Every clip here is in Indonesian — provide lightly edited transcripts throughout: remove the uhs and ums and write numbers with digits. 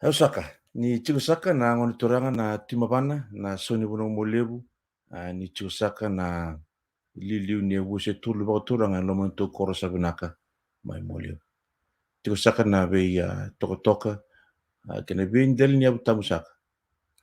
Ausaka, ni Chikusaka na ngonitoranga na timapana na soni buno molebu ni Chikusaka na liliu ni wuse tulu ba turanga no monto koro sabinaka mai molebu. Chikusaka na be toka kena be ndel ni abutamusaka.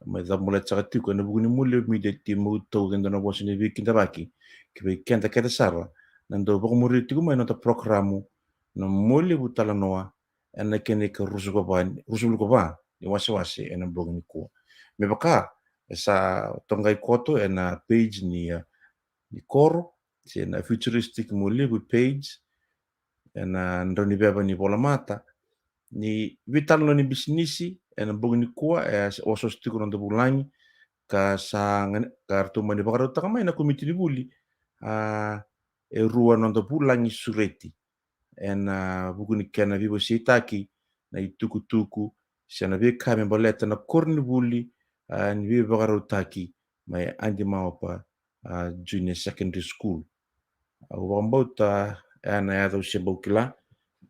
Mai da mula tsaka tiko na buguni molebu mi de timu to gendo na bosini be kindabaki. Kibe kenta keta sara na ndo ba muri tiko mai no ta programu na molebu tala noa ena kene ka rusu ko ba ni wasi ena bogni ko me baka sa tongai koto ena page ni koro si na futuristic molebu page ena ndoni beba ni bola mata ni vital no ni bisnisi ena bogni ko oso stiko no bulangi ka sa kartu mani bakaro takama ena komiti ni buli e rua no bulangi sureti ena buguni kena vivo sitaki na ituku-tuku siana be kame boleta na korni buli ni be bagaro taki mai andi maupa junior secondary school wambauta ana ya usia baukila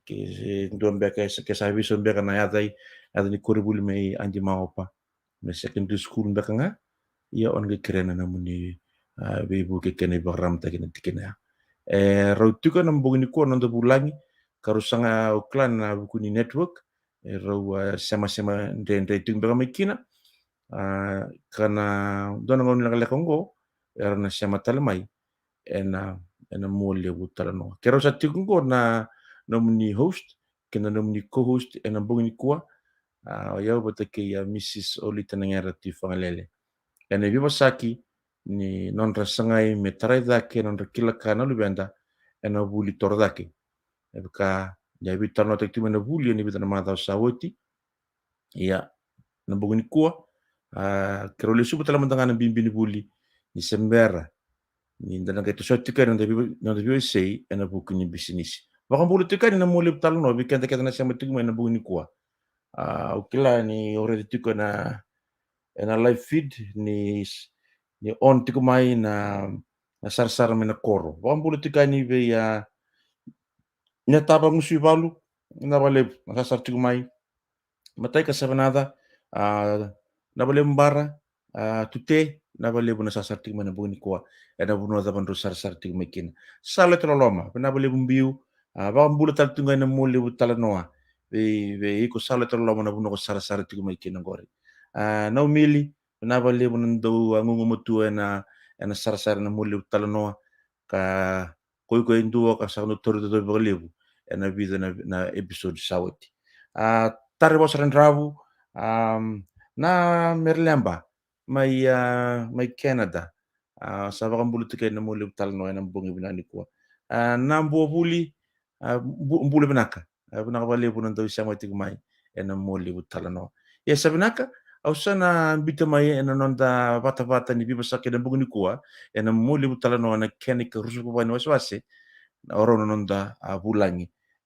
ke ndombe ke sa viso be kana ya dai ada ni korni buli mai andi maupa me secondary school be kanga ia on ge krena na muni be bu ke kene bagram ta kene tikena rautuka na mbugni ko na bulangi karusanga uklan na bukuni network rau sama-sama ndende tung bega mikina kana dona ngon la kongo na sama talamai ena mole butala no kero sa tikungo na nomni host kena nomni co-host ena bugni kwa ya botake ya Mrs. Olita ngara tifangalele ena viva saki ni non rasangai metrai dake non kila kana lubenda ena buli tordake ebka ya bitar no tekti mena buli ni bitana mata sawoti ya na bugni kuwa kero le subu tala mantanga bimbini buli ni sembera ni ndana ke to sotika na debi sei ena bukuni bisnis baka bulu tika ni na mole tala no bi kenta kenta na sama tiku mena bugni kuwa ukila ni already tiku na ena live feed ni on tiku mai na sar-sar mena koro baka bulu tika ni be ya ina taba musi balu na bale sar tiku mai matai ka sabanada na bale mbara tute na bale buna sasar tiku mana buni kuwa ena bunu da bandu sar tiku mekin sale tolo loma na bale bumbiu ba mbula tal tunga na mole butala noa be iko sale tolo loma na bunu ko sar tiku mekin ngori na umili na bale bunu ndo ngungu mutu ena sar na mole butala noa ka koi nduo ka sa no toru do balebu ena vida na episode sawati tare bosaran rabu na merlemba mai Canada sa baka mbulu tike na muli tal no na bungi binani ko na mbo buli mbulu binaka binaka bale bunan daw siya mai mai ena muli tal no ya sabinaka au sana bita mai ena nonda bata ni biba sakena bungi ko ena muli tal no na kenik rusu bani waswase na oro nonda bulangi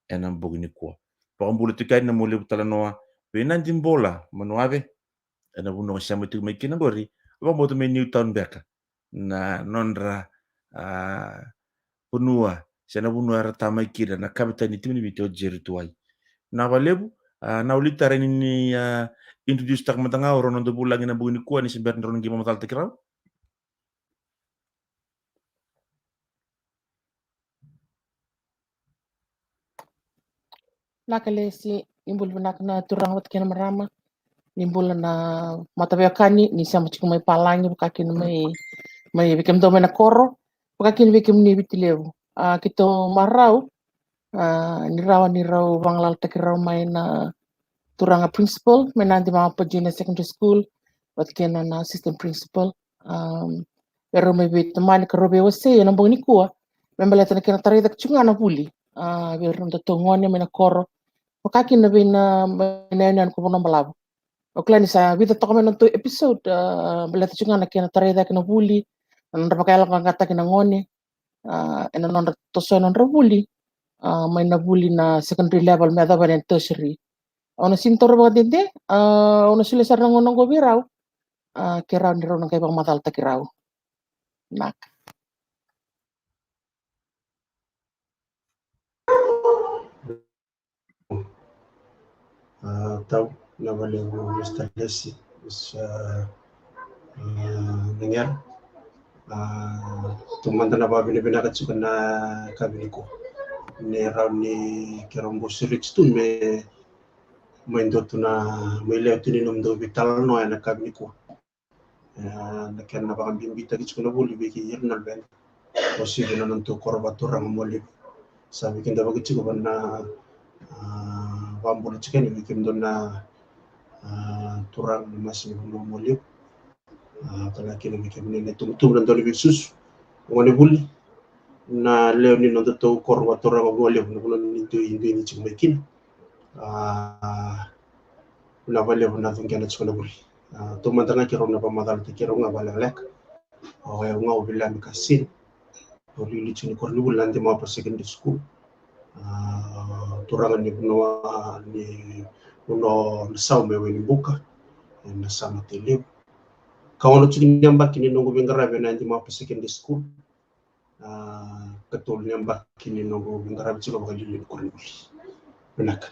ena bungi ko baka mbulu tike na muli tal no Penanti bola manuave ena buno siamo tu mai kina gori wa mo me Newtown beka na nonra punua sena bunua rata mai kira na kapitani timini bito jeri tuai na balebu na ulita reni ni introduce tak matanga oro no bulangi na bugini kuani sember ron gi matal tekra Nakalesi imbul benak na turang wat kena marama imbul na matavia kani ni sama chiku mai palangi bukakin mai bikem do na koro bukakin bikem ni bitilevu kito marau ni rau banglal tekirau mai na turanga principal menanti ma pa junior secondary school wat kena na assistant principal pero mai bit mani karobe wase na bongni kuwa membala tana kena tarida chunga na puli pero ndo tongone mai na koro Pakakin na bin na ko bono malabu. O klani sa vida to kami to episode belata chunga na kina tareda kina buli nan rapakala ka kata kina ngone ena non to so non buli may na buli na secondary level me adaban and tertiary. Ono sintor ba dinde ono sila sa nang go biraw kiraw ni raw nang kay bang matal ta kiraw. Nak. na vale Mr. Leslie nengar tumanda na babi na binakat suka na kabili ko ni raw ni kerombo sirich tun me maindo tu na may leo tininom do vital no na kabili ko na kaya na baka bimbita gits ko na buli biki yernal ben o sige na nanto korba turang moli sabi kinda bagit ko na bambol chicken bikim do na turang mas no moli kala kina bikim ni tum na do sus ngone buli na leo ni no to korba turang moli no ni to indi ni chimekin na vale na tungena chikona buli to mandanga kiro na pamadal te kiro nga vale lek o ya nga obila mi kasin o lili chini korni bulante ma pa secondary school turanga ni no sao me weni buka na sama tele kawono chini nyamba kini nongo bengara be na ma pa secondary school katul nyamba kini nongo bengara be chiko bakali korni buli benak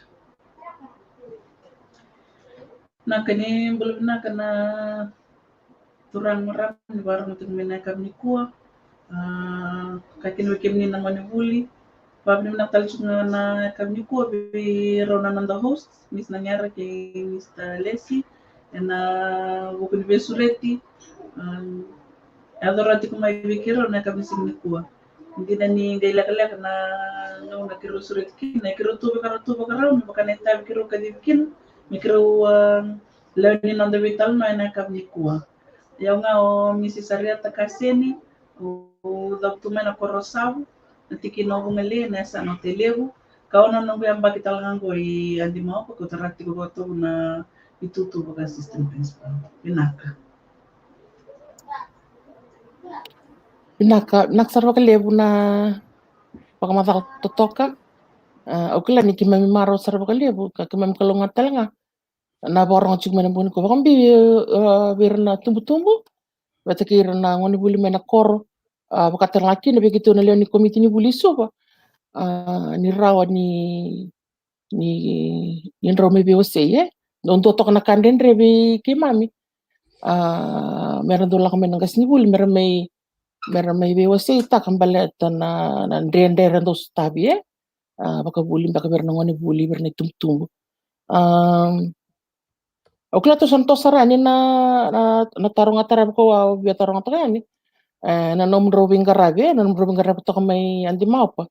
Nakani belum nakana turang ram ni barang untuk menakam ni kuah kakin wikim ni namanya buli bab ni nak talis na kam ni kuah bi rona nanda host mis nanyara ke Mr. Leslie na bukan be sureti adorati kuma bikiro na kam sing ni kuah hindi na ni gailak-lak na no nakiro sureti na kiro tu bakara bakana tabi kiro kadikin mikro learning on the vital no na kam ni kuah yang o Mrs. Ariata Kaseni o Dr. Mena Korosabu nanti kino bungale na sa no telebu kauna no yang baki talango I andi mau ko tarakti ko to na itutu ko assistant principal naksarwa ka lebu na pakamata totoka okila ni kimami maro sarwa ka lebu ka kimami kalonga talanga na borong chuk mena buni ko bakambi birna tumbu-tumbu bata kirna ngoni buli mena kor bakata laki na begitu na leo ni komiti ni buli soba ni rawa ni ndraw me bewose untuk tok na kanden rebe kimami meron do lang menang gas ni buli meron may bewose ta kambale na ndender dos tabi baka buli baka meron ngoni buli meron tumtumbu okla to santo sarani na tarong atara ko biya tarong atara ni na nomro bingarabe to may andi mapa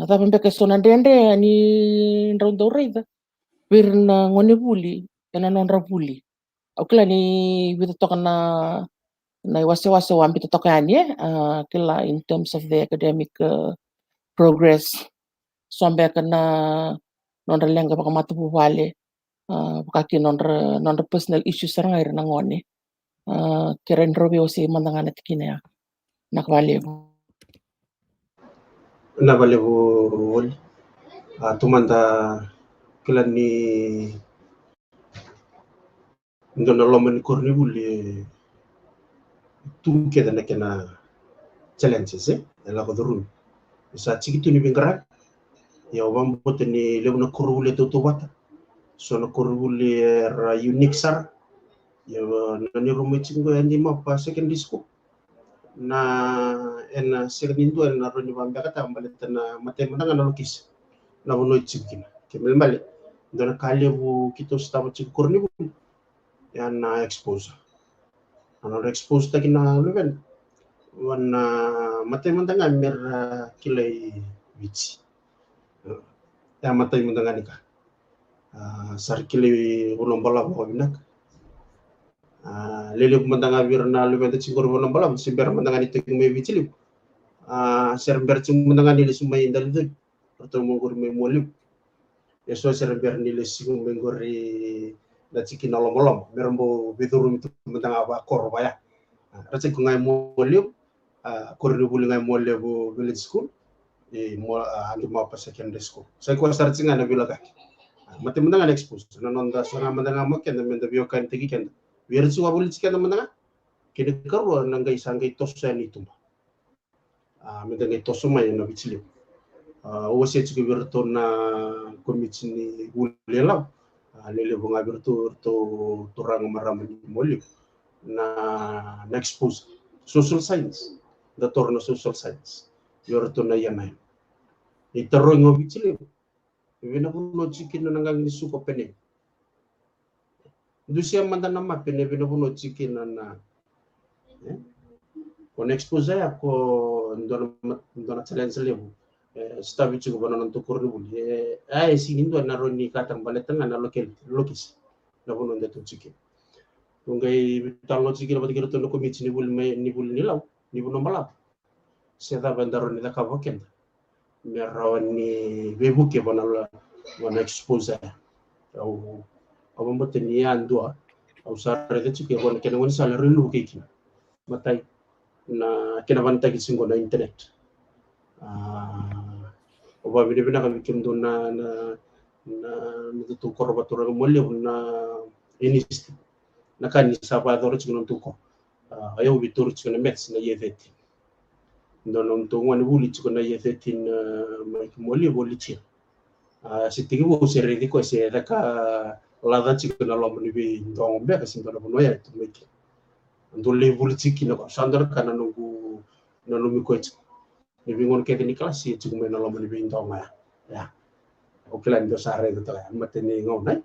tapi mbeke sona ndende ni ndro reida birna ngoni buli na nonra buli okla ni bito to na wase wambi to tokani kila in terms of the academic progress sombe kana nonra lenga baka matu wale baka nonra personal issues sarang air nangoni keren robi osi mandangana tikine nakwale na vale wol tumanda kila ni ndona loman korni buli tum keda na kena challenges la ko durun sa chikitu ni bingara ya wam botni lewna korule to wata so na korule ra unique sar ya na ni rumo chingo andi mapa secondary school na en secondary do na roni bamba kata mbaleta na mate mandanga na lukis na wono chikina kemel mbale ndona kalebu kito staba chikorni bu ya na expose ana expose ta kina level wana mate mandanga mer kilai bichi ya mate mandanga nika sar kilai wono bala ko binak lele mandanga virna level ta chikor wono bala simber mandanga ni tek me bichi lip serber chum mandanga ni sumay indal do perto mongor me molim eso serber ni le singum mengori da chikin olom merombo biturum itu mandanga ba kor baya race ko ngay molim korni buli ngay molle bo village school mo andi ma pa secondary school sai ko sar cinga na bilaga mate mandanga expose na nonda sona mandanga makken menda bio kan tigi ken wer ci wabul ci ken mandanga kede karwa na ngay sangay tosani tumba menda ngay tosuma na bichili o se ci berto na komiti ni bulela lele bunga birtu turang maramani molip na expose social science da torno social science yorto na yanay itaro ngobi chile vina kuno chikin na nangang suko pene dusia mandana ma pene vina kuno chikin na kon expose ya ko ndona challenge lebu stabi chugo bonon to korni buli ay sinin do na roni katang baletanga na lokis na bonon de to chikin ngai talo chikin ba tikiro to no komiti ni bul ni law ni bonon balap seda bandaro ni da kavoken merawani bebuke bonal wana expose au abambote ni andua au sare de chikin bon kena woni sala relu kiki matai na kena vanta ki singo na internet oba bide bina kan kim do na to korba to molle na inisti na kan ni saba do chikin to ko ayo bitur chikin mets na yeveti ndonom to ngwan wuli chikin na yeveti na molle woli chi sitigi bo sere di ko se da ka lada chikin na lomni bi ndong be ka simbala no ya to meki ndole wuli chikin na sandar kana nungu na lumi ko ni bingon ke ni kelas si chikin na lomni bi ndong ya okelan do sare do ta mateni ngona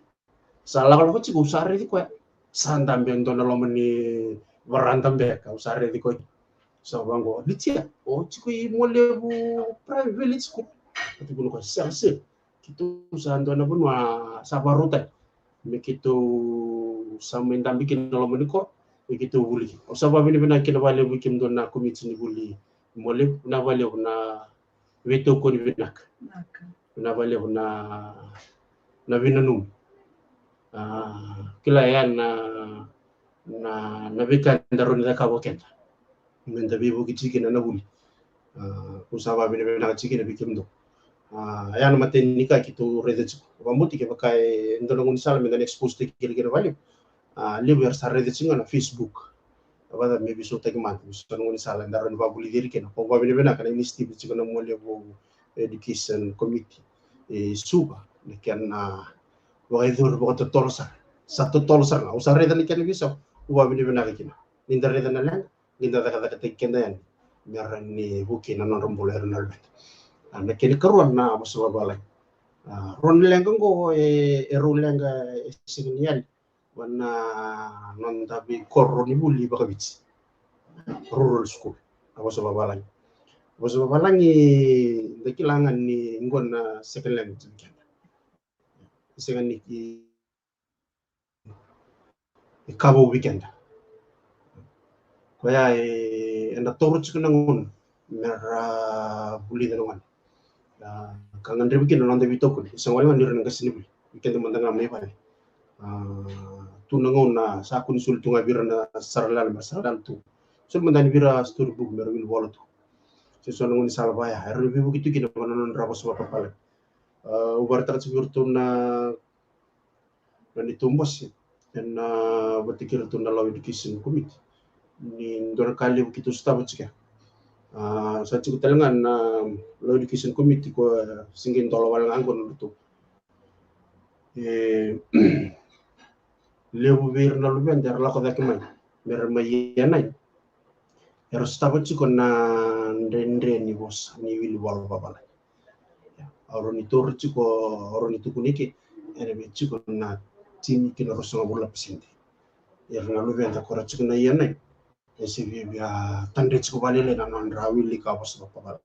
salah kalau ko chiku sare di ko sandam ben do na lomni barandam be ka sare di ko so bango litia o chiku molle bu private village ko itu ko serse kitu sando na bunwa sabaruta me kitu samendam bikin lomni ko kitu wuli o sabab ni bina kina wale bikin do na komiti ni wuli molle na wale na weto ko ni binak na wale na binanum kila yan na bikan daron da kabo kenta ngenda bibu kichiki na wuli usaba bine na chiki na bikim do yan maten nika kitu rede chiku bamuti ke bakai ndono ngun sala me expose te kile wali liber sa rede chinga na Facebook abada me biso te man so ngun sala daron babuli diri ke na ko babine na kana inisti bichi na mo levo education committee suba ne kan waidur bokto tolsa satu tolsa na usare dan ikan bisa uwa bini bina kina ninda reda na lang ninda da kada kenda yan meran ni buki na non rombole na albet na kini karuan na maswa balai ron lengkang go ron lenga signial wana non tabi korro ni buli bakabits rural school maswa balai ni dakilangan ni ngon na second language second ni kabo weekend kaya enda torch ko nangun mera buli dalungan kangan rebikin nang de bitokul isang wali man nirang kasini buli weekend man tanga may pare tunangon na sa kun sultunga bira na sarlan tu so man dan bira story book mera wil wolotu so nangon salbaya rebi begitu kina non rabos wa papala ubar transfer na nitumbos dan bertikir tu na law education committee ni dor kali begitu staff cika sa cukup talangan law education committee ko singin tolo wal ngangon tu lebu bir na lu ben dar la ko dak may mer mayanay ero staff ciko na ndendre ni bos ni wil wal babala aron itu ciko aron itu kuniki ene be ciko na tini kina rosonga bula pesindi yerna lu ben takora ciko na yanay esi bia tande ciko balele na non rawi li ka bos babala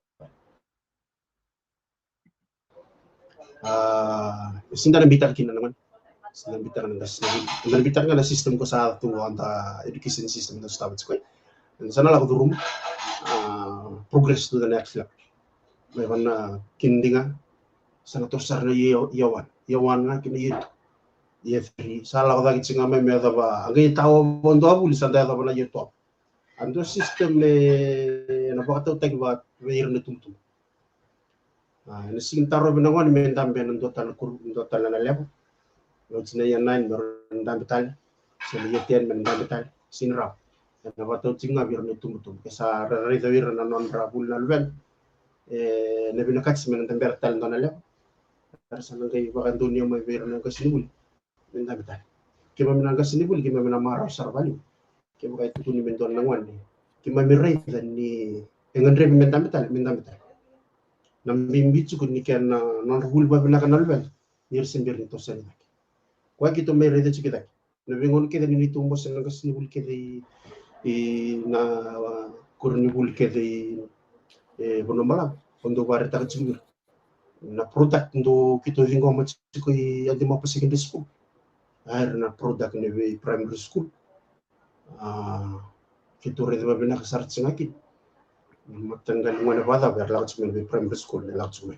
sindana bitar kina naman sindana bitar na sindana bitar na sistem ko sa tu anta education system na staff ciko dan sana la ko durum progress to the next level may wana kindinga sana to sarna yawan nga kina yito yefri sala ko dagi singa me da ba agi tawo bondo abu li sanda da ba na yito ando system le na ba to tag ba weir na tumtum na sing taro binangon me ndambe nan total na level lo sina yan nine ndambe tal sina yeten men ndambe tal sinra na ba to singa wir na tumtum kesa rida wir na non rabul na lwen na binakats men ndambe tal na level sana kay ba dunia may wir na kasinul minta betal kima minanga sini buli kima mina marau sarvali kima kai tukuni menton nangwan ni kima mirai dan ni dengan rem minta betal nam bimbi cukup ni kan non rugul ba bina kanal bel nir simbir ni tosen kwa kito may rede cikita na bingon kita ni tumbo sen nanga sini buli kita na kurni buli kita bono malam untuk bare tak cikir na produk ndo kito vingo ma ciko adi ma secondary school air na produk ne be primary school kito rede ba bina kasar tsingaki matanggal ngone bada ber laut be primary school ne laut sume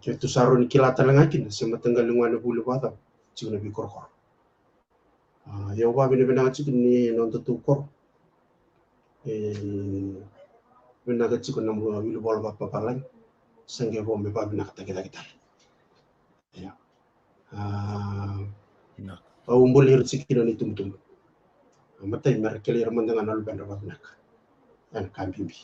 kito saro ni kilata langakin se matanggal ngone bulu bada ciko ne bi korkor ya wa bina bina ciko ni non tu kor bina ga ciko na mo wilu bol ba papalan sangge bombe ba bina kata kita ya umbul hir cikino ni tum matai mer kelir mandanga nal benda ba bina an kambimbi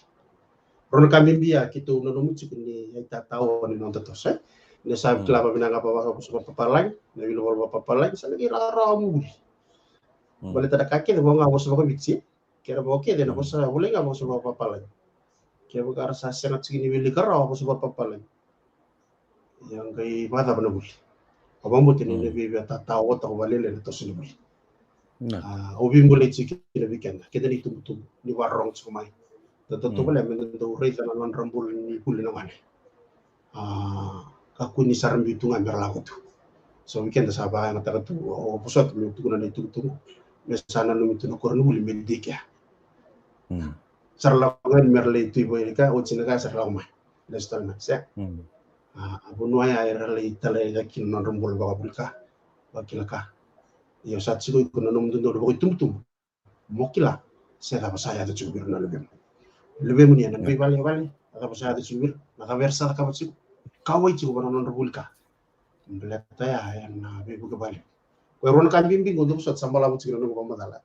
ron kambimbi ya kito no mu cikini ya ta tawo ni non to se ne sa klaba bina ga ba ba papalan na wilu bol ba papalan sa lagi rara mu boleh tada kaki de bonga bos ba bitsi kera ba oke de na bos boleh ga bos ba papalan kaya buka rasa sengat segini wili kerau aku sebab apa lagi yang kai mata benar buli abang buat ini lebih biata tahu atau balik lagi terus ini buli obim boleh cikit lebih kan kita ni tumbuh ni warong semai tetap boleh menentu rate dan rambul ni buli namanya aku ni saran bitungan berlaku tu so weekend sahabat yang kata tu oh pusat tu kuna ni tu mesana nu itu nukur nu buli medik ya sarlawangan merle tu ibu ini ka ucina ka sarlawangan lestal na se abu nuaya erle tale yakin non rumbul baga bulka bakilaka yo satsi ko kuno nom dundo ko tum mokila se da saya da cubir na lebem ni na be bali ada saya da cubir na ka versa ka batsi kawai ci ko non rumbulka belata ya na be buka bali ko ron kan bimbing untuk sat sambala butsi no ko madala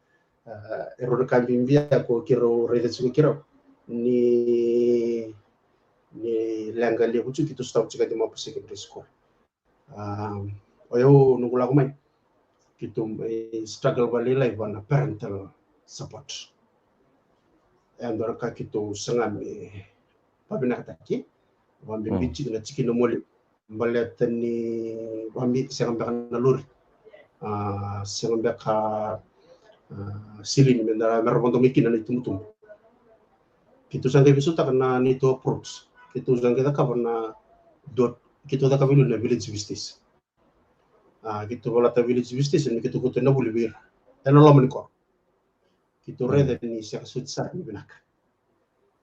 error kambimbi ako kiro rede suku kiro ni langali kucu kitu stop cika di mau secondary school oyo nunggu lagu main kitu struggle bali life wana parental support andor ka kitu sengam pabina kataki wambi bici na ciki no moli mbalet ni wambi sengam bakana lur sengam baka silin mendara merbondo mikin na tum kitu sangke bisu tak na nito approach kitu sangke tak na dot kitu tak kabilu na village justice kitu wala ta village justice ni kitu kutu na bulibir eno lo meniko kitu rede ni sia sutsa ni benak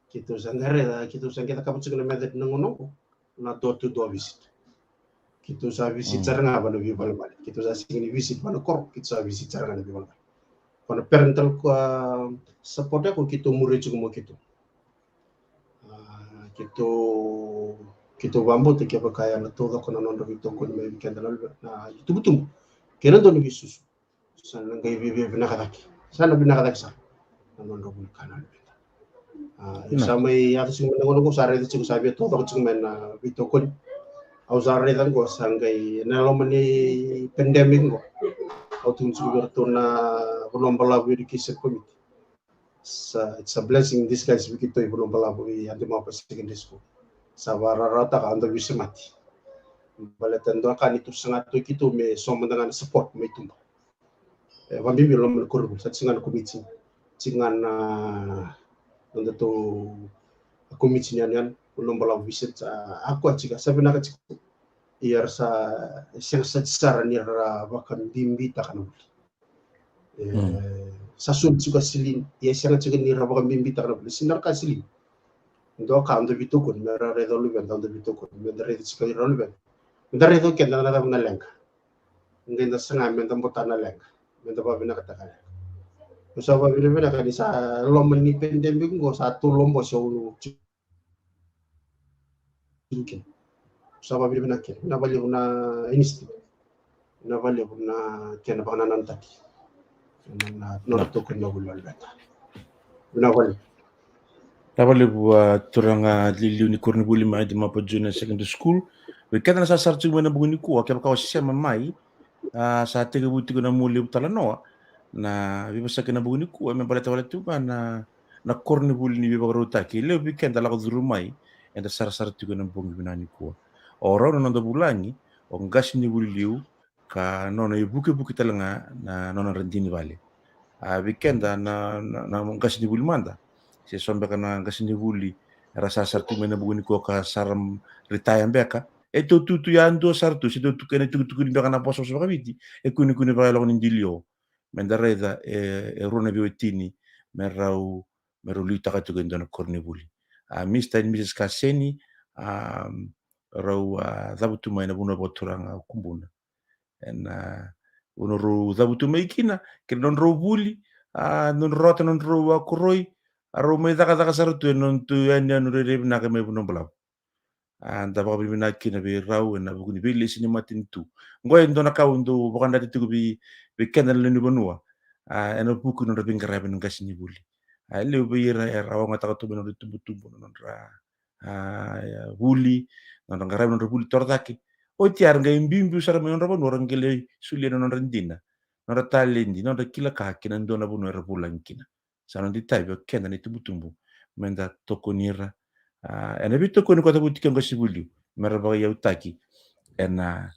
kitu sangke reda kitu sangke tak kabilu na medet nangono na door to door visit kitu sa visit saranga ba no bibal kitu sa sini visit ba no kor kitu sa visit saranga na bibal pada parental support aku kita murid juga mau gitu kita bambu tiga pakaian itu tak kena nonton itu kau ni bikin dalam itu betul kira tu ni bisus sana gay bibi bina kataki sana bina kataki sana nonton bukan sama ya tu sih mendengar aku sehari itu cukup sabi itu tak cukup main itu kau ausare dan kau sanggai nalomani pandemik kau autumn sugar to na bulombala education committee it's a blessing in disguise begitu bulombala yang di mau secondary school sabara rata ka ando bisa mati balatan do kan itu sangat tu gitu me so dengan support me itu wambi belum berkurang sat singan committee singan untuk tu committee nian bulombala bisa aku aja sebenarnya cukup iar sa siang secara nira bahkan bimbi takkan sasun juga silin ya siang juga nira bahkan bimbi takkan sinar kasilin do ka ando bitukun mera redolu ben ando bitukun mera redu sekali redolu ben mera redu kenda na na lenga ngenda sanga menda botana lenga menda ba bina katakan so ba bina kan sa lomon ni pendembe ngo satu lombo so mungkin sama bila nak na balik na institute na balik na kena bakanan tadi na norto kena bulwal beta na balik buat turanga liliu ni kurni buli mai di mapa junior secondary school we kada na sasar cuma na buguni ku akya ka wasya mamai sa tega buti ko na muli talanoa na vivasa kina bugni ku me balata wala tu na korni buli ni biba rota ki le weekend ala ko mai enda sar tu na bongi binani ku ora no ndo bulangi o ngasi ni buli liu ka nono buke buke talanga na nono rendini vale a weekend na ngasi ni buli manda se sombe kana ngasi ni buli rasa sartu mena bugni ku ka saram retire beka e to tu ya ando sartu si tu kene tu ni kana poso so kabiti e kuni ba lo ni dilio mendareda e rona biwetini merau luita ka tugen dona kornibuli Mr. and Mrs. Kaseni rau dhabutu mai na buna boturanga kumbuna en uno ro dhabutu mai kina ke non ro buli non rota non ro kuroi aro mai daga sartu non tu anya no re na ka me buno blau anda ba bi na kina be rau na buguni be le sini matin tu ngoy ndona ka undo bokanda tu bi kenal le ni bonua eno buku no rabin garabe no gasini buli le be ira era wa ngata to no tumbu tumbu no ra buli no garabe no buli tordaki o tiar ngai mbimbi sara me no rabon no rangele sulle no rendina no ratalendi no kila ka kina ndona bunu era bulankina sanon di tabi kenda ni tumbu tumbu menda tokonira ena bito ko kota buti kan gasibuli meraba ya utaki ena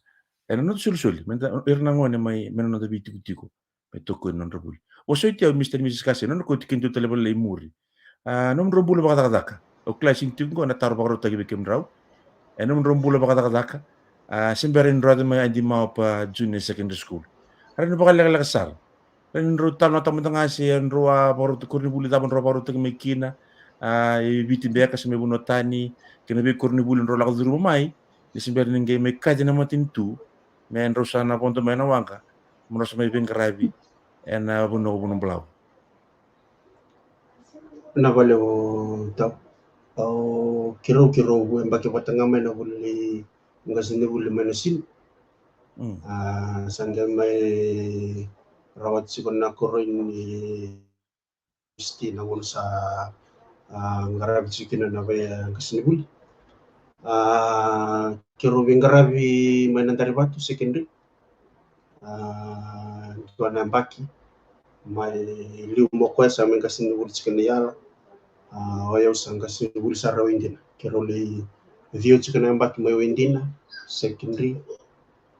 no sul menda irna ngone mai mena no biti butiko metoko non rabul o so tia Mr. Mrs. Kasi non ko tikin tu telebol le muri nom rombul baka daka o classing tingo na tar baka tagi bekem raw nom rombul baka daka simberin rada mai andi mau pa junior secondary school ren baka lega sar ren ro tal na tamu tanga si en ro baru kurni buli taban ro baru tagi mekina e biti beka se mebuno tani kena be kurni buli ro la duru mai ni simberin ngai me kaje na matin tu men ro sana ponto mena wanga mono sa mai ben gravi en buno blau na vale o tap au kiro mbake patanga mena buli ngasinde buli mena sin sanga mai rawat sikona koroin ni istina won sa ngarabi sikina na vaya ngasinde buli kiro ngarabi mena dari batu secondary tuana mbaki mai liu mokwe sa men ngasinde buli sikina yala waya usanga sibuli sara windina kero le vio chikana mbaki mai windina secondary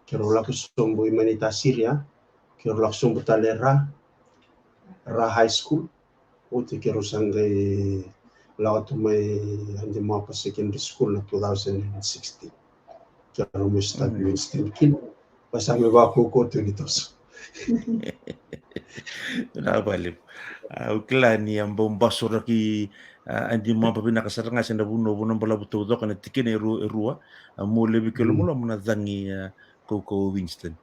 kero la kusombo imanita siria kero la kusombo talera ra high school uti kero sanga la watu mai andi mapa secondary school na 2016 kero mo start Winston kin pasame ba ko tulitos na balik uklani ang bombasura ki andi mapa pinakasaranga sa nabuno bala buto kana tikine rua mo lebi kelo mo na zangi Coco Winston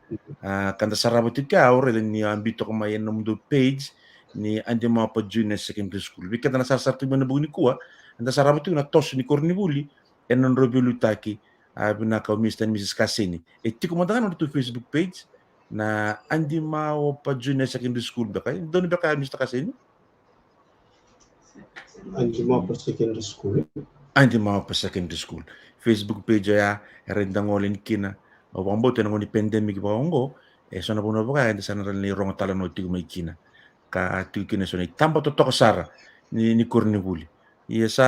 kanda saraba tika ore ni ambito ko may do page ni andi mapa junior secondary school bikata na sasartu mo na bugni kuwa anda saraba tu na tos ni kornibuli enon robelu taki binaka Mr. and Mrs. Kasini tiko madangan to Facebook page na andi mao pa junior secondary school ba kayo? Doon ba kayo Mr. Kasini? Andi mao pa secondary school. Andi mao pa secondary school. Facebook page ya rendang olin kina. O wambo tenang ni pandemic ba ongo so na puno ba kaya sana rin ni rong tala no tigo may kina. Ka tigo kina so ni tampa to sara ni Kornibuli. Iya sa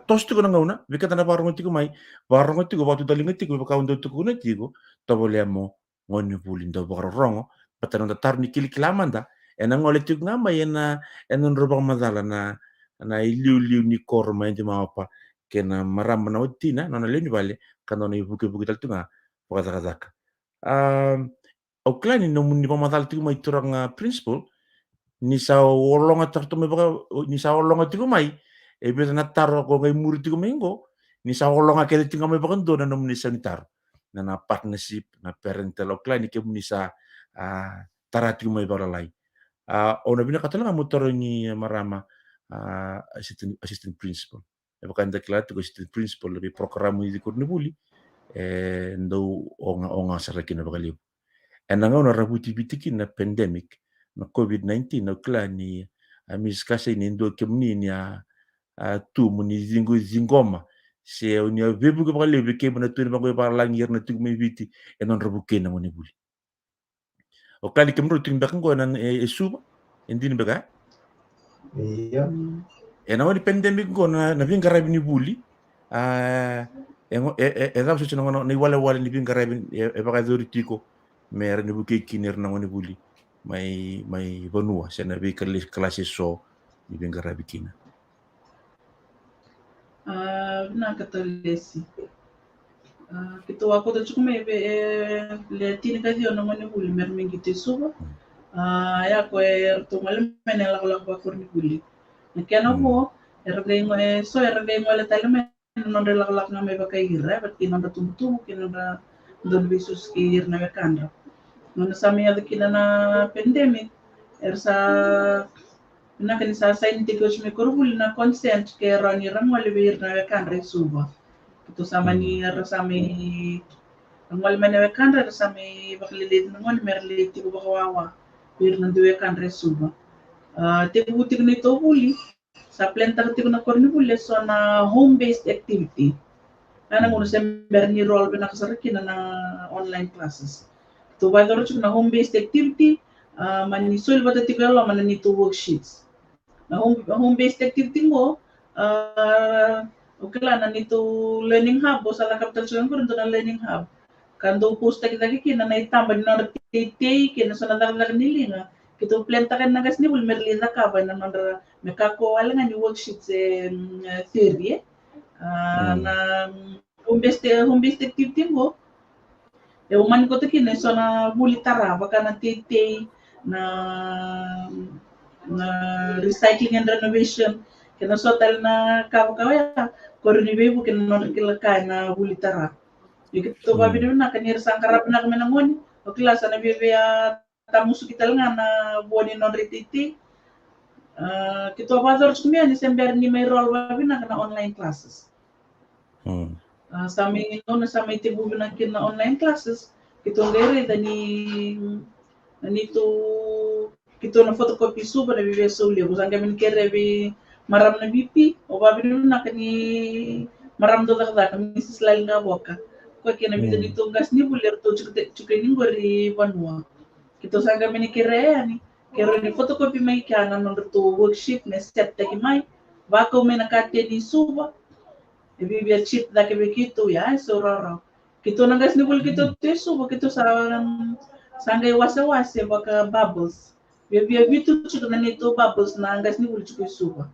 tos tigo nang una, bikata na barong tigo may barong tigo waktu daling tigo ba kaundo tigo na tigo mo ngoni bulin do bakar rongo patano da tar ni kiliklamanda enang ole tuk ngama yena enon robang madala na iliu ni korma indi mapa kena maramba na utina na leni vale kanona ibuke tal tunga wakazaka oklani no muni pamadala tigo mai turang principal ni sa olonga tarto me baka ni sa olonga tigo mai e beta na taro ko ngai muri tigo mengo ni sa olonga kele tinga me baka ndo na no muni sanitar na partnership na parental oklani ke muni sa tarati mai baralai ona bina katala motor ni marama assistant principal e baka ndekla to assistant principal lebih program di Kornibuli ndo onga sarakina baka liu enanga ona rabuti bitiki na pandemic na COVID-19 na klani Miss Kasi ni ndo kemni ni tu muni zingoma se unia bebu ke baka liu ke bana tu na baka langir na tu mai biti enon rabuke na moni buli O kali kemru tindakan ko nan suba hindi ni baga. Iya. Na di pandemic ko na nabingarabi ni buli. Ela so chino ni wala ni bingarabi baka authority ko mer ni buki kinir na ni buli. May banua sa na bi klase so ni bingarabi kina. Na katolesi. Kito ako to chukume le tini kasi ono mo ni buli mer mingi te suba. Ya ko to mal menela ko la ko ni buli. Nakena mo ergay mo ergay mo la talme non de la na me baka gira perché non da tumtu che non da don visus che na bekandra. Non sa me adikina na pandemic sa na kan sa scientific me korubul na consent ke rani ramwal bir na bekandra suba. Ito sama ni rasami ngol mena bekandra rasami baklilit ngol merli ti ko bakawawa bir na duwe kandra suba. Te butik nito buli sa planta ti ko na korni buli so na home based activity. Ana mo sember ni role na kasarki na online classes. To ba doro na home based activity man ni sul bata ti ko man ni to worksheets. Na home based activity mo okay na nito learning hub o sa capital so ko na learning hub. Kando post kita kina na itamba na titay kina so na nili nga kito planta kan nagas ni bul merlin na ka ba na nandra mekako wala nga ni worksheets theory na home based activity mo uman ko to kina so na bulitara baka na titay na recycling and renovation kina so tal na kawaya kornibe bu kina kilaka na bulitara Ito ba binu na kanir sangkarap na kami nangon o klasa na biya tamusu kita nga na buoni non retiti kito ba dor kami ni sember ni may role ba bina na online classes sa may no na sa may tibu na kin na online classes kito ngere nito kito na photocopy suba na biya so libo sang kami kere bi maram na BP o ba binu na kani maram do da kami sislal nga boka kwa kina vida dito gas ni buler to chuke ni ngori banua kito sanga mini kire ni kero ni photocopy mai kana non to worksheet ne set taki mai bako me nakate ni suba e bibia sheet da ke kito ya so rara kito na gas ni bul kito te suba kito sanga wase baka bubbles bibia bitu chuke na nito bubbles na gas ni bul chuke suba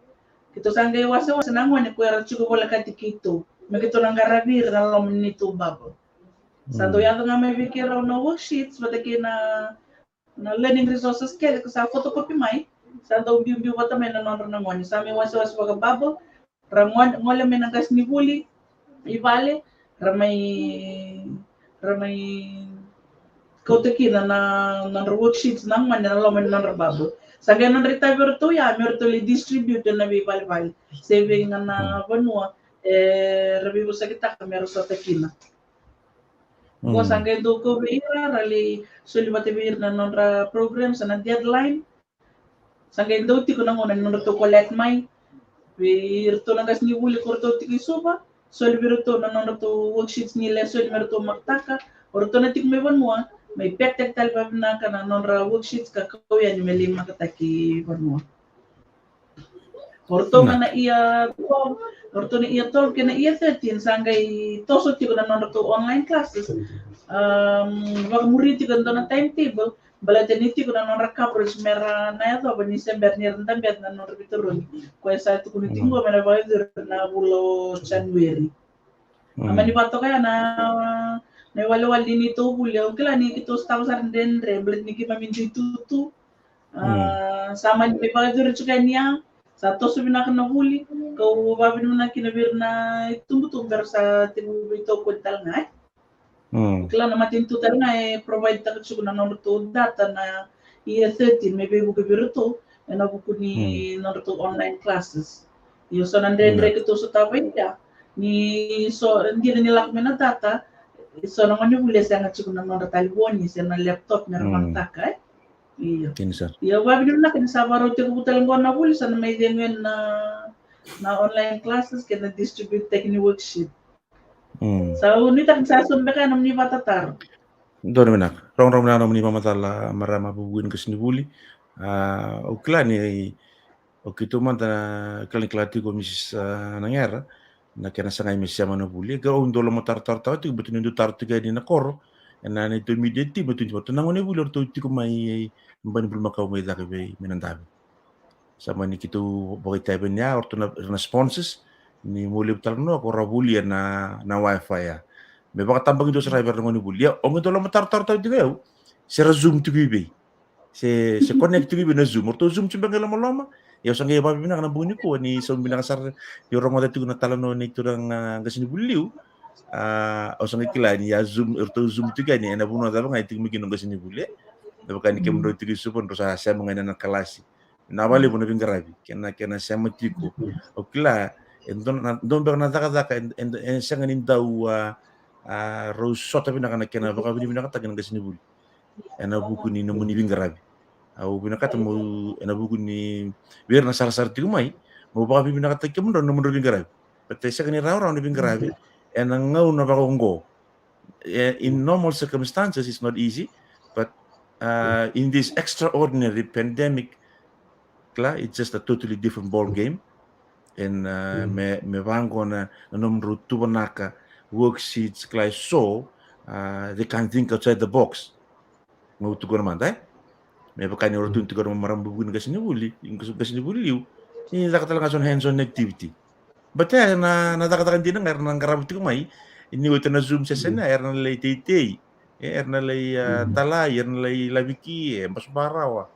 kito sanga wase na ngone ko era chuke bola kati kito Magito nang garabir na lom nito bubble. Sa doyado nga may bikira na worksheets, bataki na learning resources kaya sa photocopy mai, sa daw biu bata may nanonor na ngoni. Sa may was baga bubble, ramon ngola may nagas ni buli, ibale, ramay kautaki na worksheets nang man na lom na bubble. Sa ganun rita virtu ya, merto li distribute na bibal saving na banua. Rabibo sa kita kamera sa takina. Mo sangay do ko bira rali sulibati bir na nonra program sa na deadline. Sangay do ti ko na ngona nonra to collect mai. Bir to nagas ni buli ko to ti suba. Sulibiro to na nonra to worksheets ni lesson mer to magtaka. Or to na ti may banwa may pektek tal pa na kana nonra worksheets ka ko yan may lima kataki banwa. Or to na iya Orto ni iya tol kena iya 13 sangay toso ti ko na to online classes. Wag muri ti ko na timetable balate ni ti ko na coverage mera na yato ba ni sember ni randam bet na non biturun. Ko sa ti ko ni tingo mera ba na bulo January. Amani bato kaya na wali ni to bulyo kila ni kito staff sa rendre blet ni ki maminju tutu. Sama ni pa duro chukanya sa toso binaka na huli kau babin mo na kinabir na tumbutumber sa tibu ito kuntal nga kailan na matintutal nga provide ta kasi na to data na iya 13 may bibu kabir ito na buko ni to online classes yung so nandendre kito sa tabay niya ni so hindi na nila kami na data so naman yung huli sa nga chiko na talibon ni sa na laptop na magtaka Iya. Iya, babin na kinasabaro ti kubutal ko na buli sa may dingen na online classes kaya distribute technique worksheet. So, nita sa sumbe ka nam ni batatar. Doon naman Rong na ni mamatala marama bubuin ke sini buli. Ukla ni okito manta klati ko Mrs. Nangera na kena sangai misia mana buli ga undolo motar tu betul ndu tar tiga di nakoro na ni to immediately betul betul nangone buli orto tiko mai mbani bulma kau mai dake be minandabe sama ni kitu boy taben ya orto na responses ni muli betal no ko rabuli na wifi ya me baka tambang do driver ngoni buli ya ongo to lo motar tiga eu se zoom tigo be se connect tigo be na zoom orto zoom cimbang lama ya usang ya babi na bunyi ko ni so binang sar yorong mo datu na talano ni turang gasini buliu usang ikila ni ya zoom orto zoom tiga ni na buno da ngai tig migino gasini bulle da baka ni kemro tigi supon rosa sa mga na kalasi na bali buno bingarabi kena sa matiko okila don ber na daka en sanganin daw rose sota binaka na kena baka binaka tagan gasini bulle ena buku ni namuni bingarabi au binakata mo ena buku ni biar na sar tigo mai mo baka binakata ke mundo no mundo bingarabi pete sekani raw no bingarabi ena ngau na bakongo in normal circumstances it's not easy but in this extraordinary pandemic it's just a totally different ball game and me bango na nomro tubanaka worksheets klai so they can't think outside the box mau tugon mantai me bakani oro tuntu ko maram bubuin gasini buli gasini buliu ini tak talaga son hands-on activity but na nakatakan din ng karabti ko mai ini wito na zoom session na na lay titay na lay talay na lay labiki mas barawa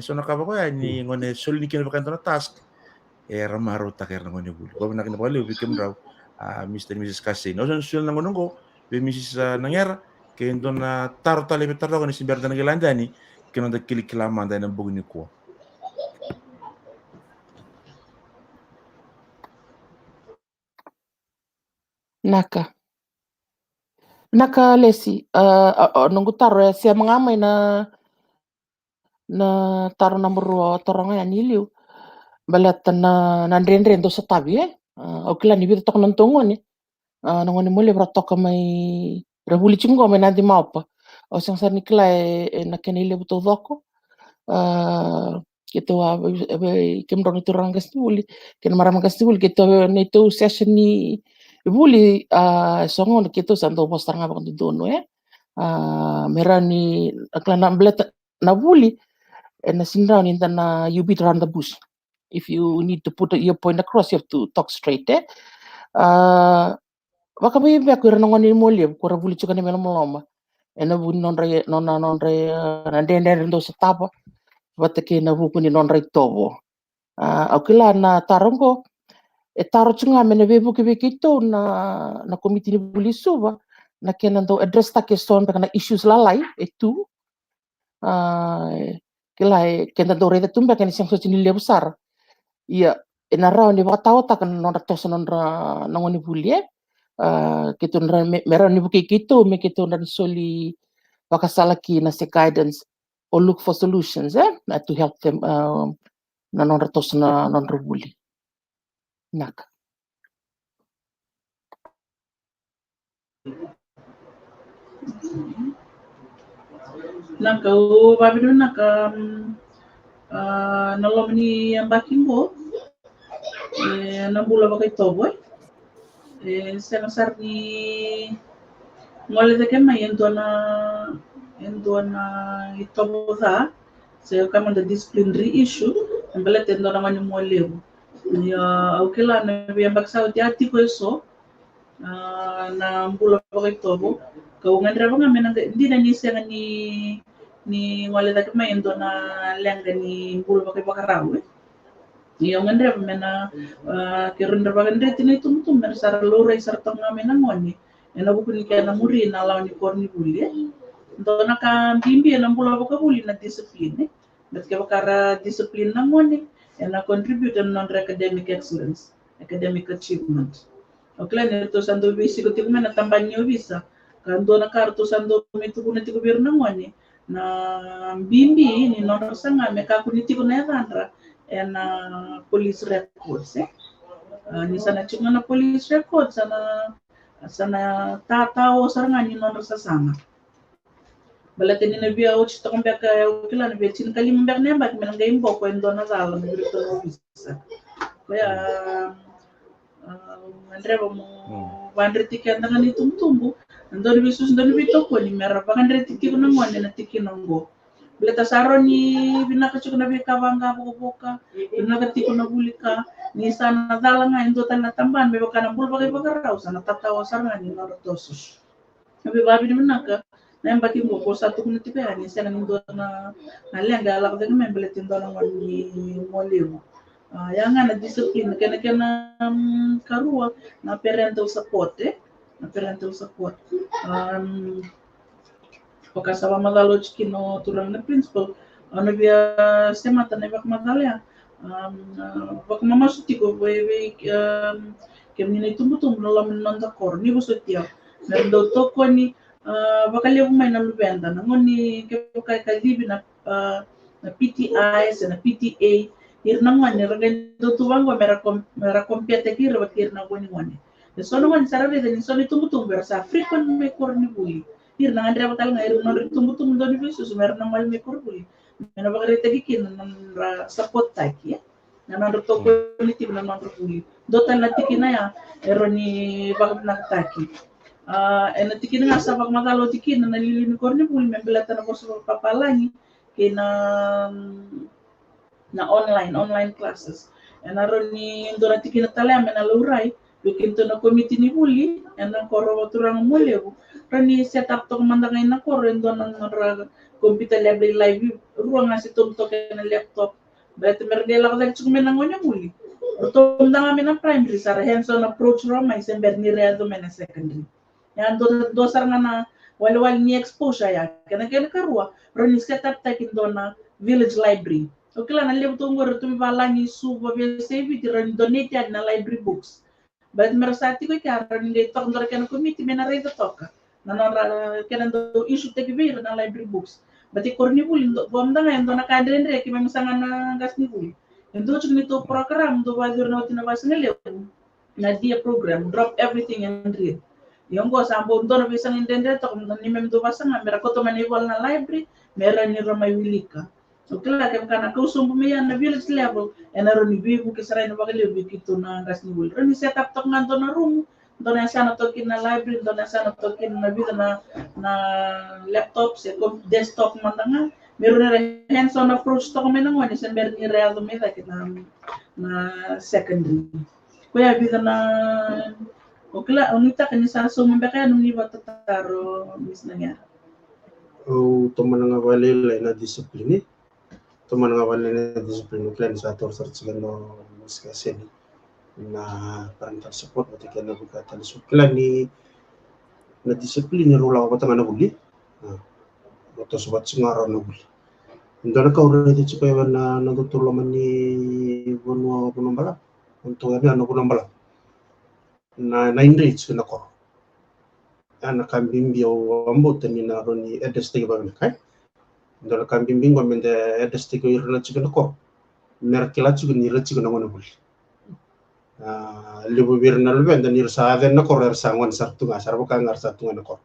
so nakaba ko ni ngone solni kin bakanto na task ramaro taker na ngone buli ko na kinabali bikem raw Mr. and Mrs. Kasi no son sul na ngongo be Mrs. Nangera kendo na taro tali betaro ni simberda na gilandani kino da kilikilama da na bugni ko naka lesi nunggu taro ya sia mengamai na taro namuru toronga ya niliu balat na nandren do satabi okila ni bito tok nontongo ni nangoni mole bratok mai rabuli chungo mai nanti maupa o sang sar nikla na kenile buto doko gitu kem dong itu orang gastuli ken maram gastuli gitu neto session ni buli songon gitu santo postar ngabang dono merani klana blet na buli and sindra ni na you beat around the bush if you need to put your point across you have to talk straight baka may aku renongan ni moli ko rabuli chuka ni melo moloma ena bun non re nanden do setapa batake na buku ni non re tobo akila na tarongo taro chunga mena bebu ke bekito na komiti ni buli suba na kena do address ta question na issues lalai itu kila kena do reda tumba kan siang sochi ni besar iya ena raw ni baka tahu tak non tos non ngoni buli gitu mera ni buki gitu me gitu dan soli baka salaki na se guidance or look for solutions to help them na non tos na non buli nak naka babido naka nolom ni ambakimbo nambula bakay toboy sar ni ngole de kema yendo na itobo tha so kama the disciplinary issue ambele tendo na ngani molebu ya ukila na biambak sa ati ko so na mbula bakay tobo kau ngandra banga menang hindi na ni siya ni ngole da kema yendo na lenga ni mbula bakay bakaraw yung ngandra mena kirundra bagandra tinay tumtum mer sar lore sar tanga mena ngoni ena buku ni kana muri na law ni korni buli ndo na ka bimbi na mbula baka buli na discipline bet ka bakara discipline na ngoni ena contribute non academic excellence academic achievement okla ne to sando bisi ko tiku mena tambanyo bisa kando na karto sando metu kuna tiku bir na ngoni na bimbi ni non sanga me ka kuniti ko na andra and police records ni sana cuma na police records sana tata o saranga ni non sasama balatini na biya uchi to kombe ka kila na biya chin kali mbek ne mbak men ngai mbo ko ndo na zala na birito no visa ko ya andreba mo bandre tiket na ni tumtumbu ndoni bisus ndoni bito ko ni mera bakandre tikik na ngone na tikinongo Beleta saro ni binaka chuko na bika banga boka binaka tiko na bulika ni sana dala nga indo tan tamban be baka na bul bagay bagarau sana tatawa saranga ni narotoso nabi babi ni binaka na mbaki mo ko sa tukun tipe ni sana indo na lenga ala ko men beleta indo na wani molimo yang na disiplin kena karua na parental support Pakasaba madalo kino turang na principal ano biya semata na bak madalya bak mama sutiko we kemi na tumbutum no lamin nanda kor ni busutia na do to ko ni bakali umay na lubenda na ngoni ke kay kalibi na PTI na PTA irna ngani ragen do tuwang ko mera kompete kir bakir na ngoni so no ngani sarare ni so ni tumbutum bersa frequent me kor ni buli na andre batal nga iru nang tumbutum do ni bisu sumer nang mal me kurbuli mena bagare tagikin nang support taki ya nang to ko ni tim nang kurbuli do tan natikina ya ero ni bagam nakataki en natikina nga sa bag magalo tikin na nalilin ko ni buli membelata na ko sa papalangi kina na online classes en aro ni do natikina tala mena lurai bikin to na committee ni buli en nang koro turang molebu Rani set up to mandangay na ko rin doon ng computer library ruang nga si tumtok na laptop bet merdela ko dahil sukumin ng ngonya muli ito na kami ng primary sa hands-on approach ro may sember ni reado may na secondary yan do sar nga na walwal ni exposure ya kana karua rani set up takin doon na village library okay lang nalib to ngor to balangi suba be save it rani donate na library books bet mersati ko kaya rani ngay tok ndor kana committee may na redo toka kena do issue take vir na library books bati korni buli bom da ngendo na kadren re ki mem sanga na gas ni buli endo chuni to program do wadir na tina wasngele na dia program drop everything and read yongo sambo ndo na bisang indende to ni mem do wasanga mera ko to mani wal na library mera ni ramay wilika so kala kem kana ko sumbu na village level enaro ni bibu ki saray na bakale bikito na gas ni buli ni set up to ngando na room Doon sana tokin na library, doon sana tokin na video na laptop, desktop man nga. Meron na hands-on approach to kami nang wani, meron ni real may like na secondary. Kuya video na okla, unita kani sa sumimba kaya nung liba tataro mis na nga. Tuman nga wali na disiplin Tuman nga wali na disiplin klan sa tor search gano mas kasi na parental support at kaya nabukatan so kila ni na disiplin ni rula ko tanga na buli to sobat singara na buli ndana ka ora dito kaya na natutulong man ni bunwa bunambala untuk ano bunambala na enrich na ko ana kambimbi o ambot ni na roni edeste ba na kai ndana kambimbi ngo mende edeste ko irna chikana ko merkila chikani rachikana ngona buli libu birna lube dan irsa aven na kor irsa ngon sartu nga sarbo ka ngar sartu nga kor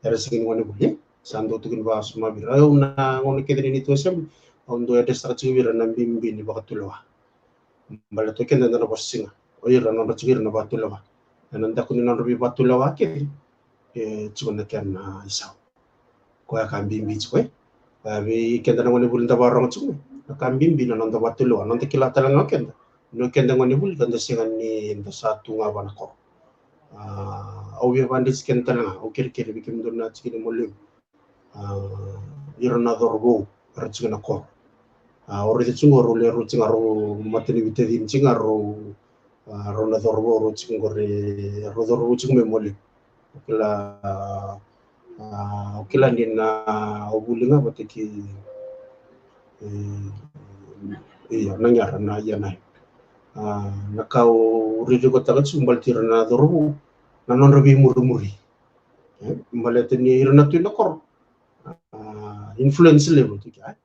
irsa kin ngone buli sando tukin ba suma bir ayo na ngone kedeni ni tosem ondo ya destra chiwira na bimbi ni bakatulwa bala to ken na bosinga o ira no chiwira na batulwa nanda kun na robi batulwa ke chikona ken na isa ko ya kan bimbi chwe abi ken na ngone buli ndabarong chwe kan bimbi na nanda batulwa nanda kilata lang ken no kenda ngoni bul kanda singan ni ndo satu nga bana ko awi bandis kenta nga o kirkir bikim do na chikini molim irna dorgo rachina ko ori de chungoro le ro chingaro matini bitedi chingaro ro na dorgo ro chingore ro dorgo chingme molim kila ni na obulinga batiki iya nangyara na yana nakau rido ko tagat sumbal tirana dorbu nanon rabi muri malete ni irna tu nakor influence level tu kya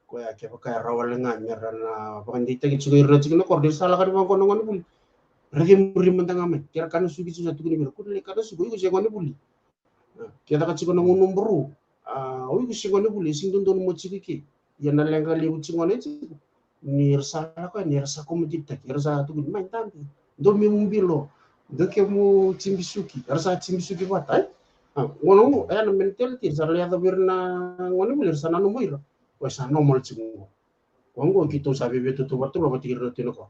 ko ya ke baka rawal nga nyarana bakandi tagi sugo irna tu nakor dir salah kan ko nongon bul rabi muri mandangame kira kan sugi su satu ni ko le kada sugo ko je ngone buli kira ka sugo nongon numbru Oi kusingone buli sing don mo chiki ya na lenga li uchingone chi ni rsa ko mo jitta rsa tu main tanti do mi mumbilo do ke mu chimbisuki rsa chimbisuki watai ngono na mentality sa liya da birna ngono buli rsa nanu moira wasa normal chingo wango kito sabi betu tu waktu lo matir tino ko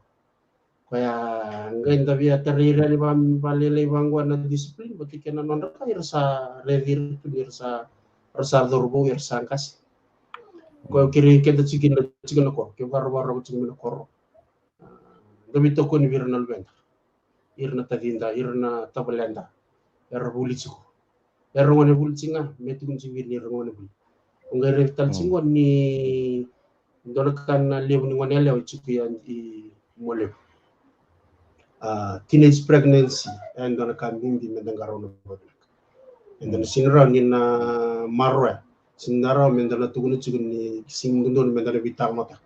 kaya ngayon tabi atarira ni balele bangwa na disiplin bati kena nonda kaya rsa revir tu rsa dorbo rsa kas ko kiri kenta chikin ko ke baro chikin ko gabi to ko ni virna lbenga irna tavinda irna tabalenda erra bulichiko erra ngone bulchinga metu kunci virni erra ngone bul ngare tal chingo ni ndona kan lebu ni ngone lew chiku ya i mole teenage pregnancy and ndona kan bindi mendangaro no and then sinra ni na marwa sinara mendana tugunu chiku ni singundon mendana bitar mata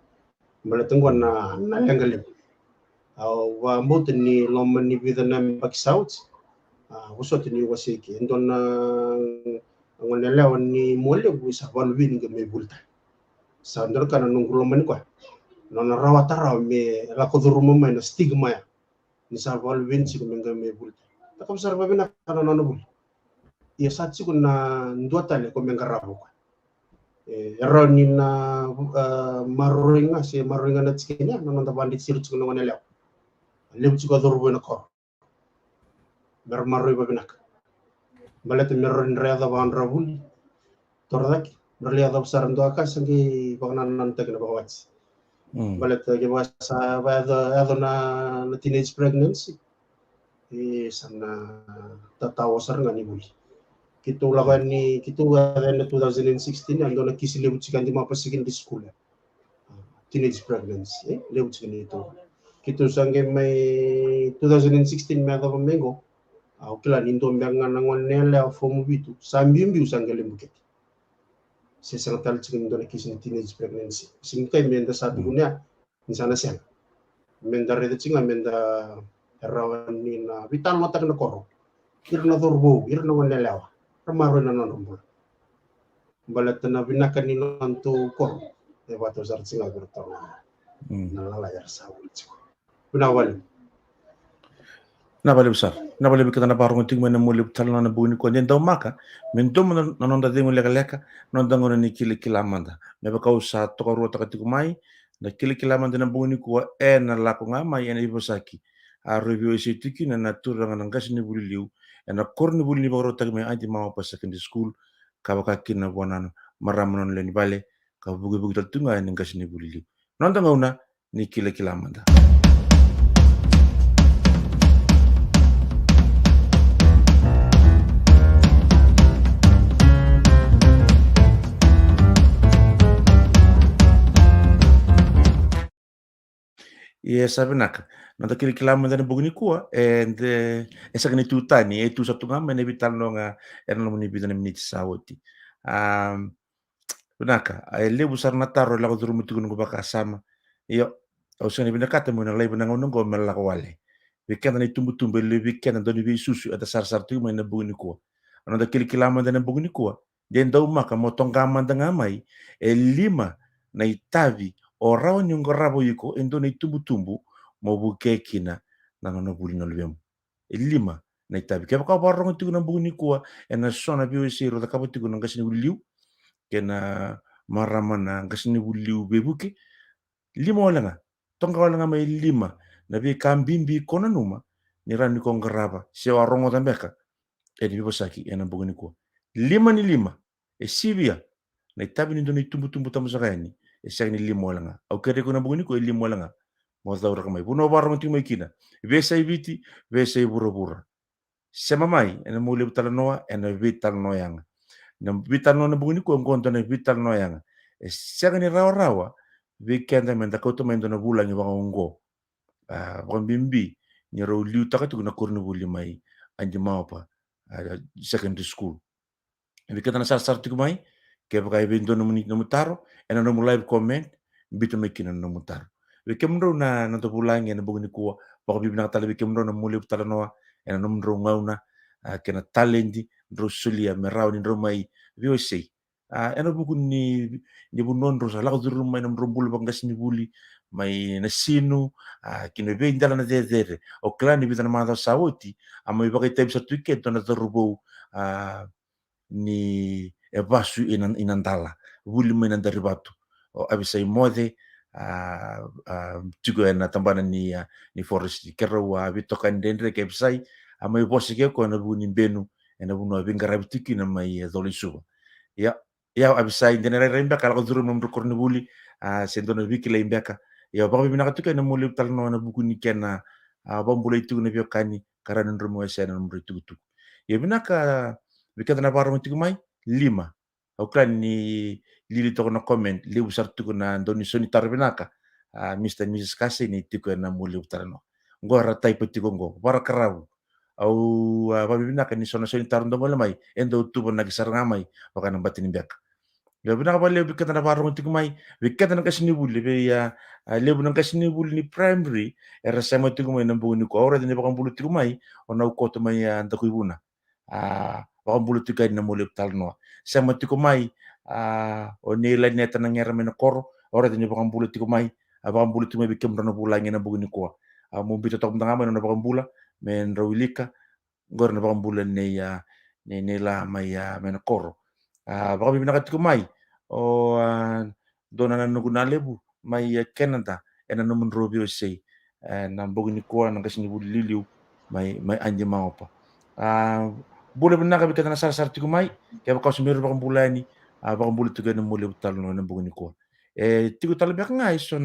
mbalatengwa na lengalem wa mbote ni lomba ni Vietnam pakisaut usot ni wasiki ndona ngonelewa ni mole buisa balwin ga me bulta sa ndor kana nungro lomba ni kwa nona rawatara me la koduruma me na stigma ya ni sa balwin ci ga me bulta takam sarba bina kana nona bul ya satsi kuna ndota le ko me ngarabo kwa erro ni na maruinga na tsikenya nona ta bandit siru ci ngonelewa lebu ci ko dorbo na ko ber marroy babinak balete merron reada ban rabul tordak berliada besar ndo akas sangi baganan nantek na bawats balete ke basa bada na teenage pregnancy sana tatawa sar ngani buli kitu lawan ni kitu na 2016 ando na kisi lebu cikan di mapasikin di school teenage pregnancy lebu cikan itu kitu sangi may 2016 may ada pamengo kila nindo mbanga nangone la fomu bitu sambimbi usangale mbuket sesang tal cikin do kisin teenage pregnancy singkai menda satu gunya insana sen menda rede cinga menda rawan ni na vital mata na koro irna dorbo irna ngone lawa ramaro na nonombo balat na binakan ni nanto koro e bato sar cinga berto na la yar sawul ciko bunawal na bale besar na bale bikata na barong ting mena muli talana na buni ko den daw maka men dom na nonda de muli leka nonda ngona ni kila manda me ba kau sa to ro ta katiku mai na kila manda na buni ko na la ko ngama ena ibosaki a review isi tiki na natura ngana ngas ni buli liu na korni buli ni baro ta me anti mama pa secondary school ka ba kina bonan maramnon le ni bale ka bugi tal tunga ni ngas ni buli liu nonda ngona ni kila manda. Sabi naka nanta kila manda na bugni kuwa and esa kani tutani tu satu ngama ne vital no nga erno ni bidana minute sawoti naka lebu sar nataro la ko mutu ko baka sama yo ausani binakata mo na lay binang ngo mela ko wale weekend na tumbu le weekend do ni susu ada sar tu mo na bugni kuwa nanta kila manda na bugni kuwa den daw maka mo tonga manda ngamai 5 na itavi o rawa nyongo rabo yiko endo na tumbu mo buke kina na no buli no lwem 5 na itabi ke ka barong tu na buni kuwa na sona biyo siro da ka buti no gasini liu kena maramana gasini liu bebuke 5 wala nga tonga wala nga may 5 na bi kambimbi kona numa ni rani ko ngaraba se warongo tambeka di bosaki na buni kuwa 5 ni 5 sibia na itabi ni do ni tumbu tamusakani ni 5 wala nga au kere ko na buni ko 5 wala nga mo daura kamay buno barong timo ikina vesa ibiti vesa ibura sema mai ena muli talanoa ena vital noyanga na vital no na bugni ko ngonto na vital noyanga sega ni rawa weekend menda ko to mendo na bulang ba ngo bimbi ni ro liu takatu na korno buli mai anje mapa secondary school weekend na sar tu mai ke ba evento no mutaro ena no live comment bito mekina no mutaro wikemro na to bulang ena bugni ko pa bibi na tala wikemro na muli talanoa ena no ngauna kena talendi ro sulia merau ni romai viosei ena buku ni bunon rosa la duru mai nam rombul bangas ni buli mai na sinu kino be indala na dere o klani bitana mata sauti amai bagai tape satu weekend na terubo ni e basu inandala buli mai nan dari batu o abisai mode juga na tambana ni forest kerwa bitokan dendre ke bisai amai bosi ke ko na buni benu ena buno bingara bitiki na mai dolisu ya abisai denera remba kala ko duru mamru korni buli sendono bikila imbeka ya ba bina ka tuka na muli talno na buku ni kena bambula itu na biokani karana ndrumo esena namru itu ya bina ka bikata na baro mutiku mai 5 oklan ni lili to na comment liu sartu na ndoni soni tarbinaka Mr. and Mrs. Kasi ni tiku na muli utarano ngora tai petiko ngo para karabu au babibinaka ni sona soni tarndo mai endo tubo nagisaranga mai baka nang batin biak ya bina ka bale bikata na baro mutiku mai bikata na kasini buli be ya lebu nang kasini buli ni primary era sama tiku mai nambu ni ko ora ni baka bulu tiku mai ona ukoto mai ndakuibuna baka bulu tiku na muli utarano sama tiku mai o nila neta nang yara mena koro ora ni baka bulu tiku mai baka bulu tiku mai bikem rana bula ngena bugini ko mo bito tok ndanga na baka bula men rawilika gor na baka bula ne nila mai mena koro baka bibina katiku mai o dona na nuguna lebu mai Canada ena no mun robio sei na bugini ko na kasini buli liliu mai anje maopa bule bina ka bikata na sar tiku mai ke baka sumiru baka bulani baka bulu tiku na muli utal no na bugini ko tiku talbek ngai so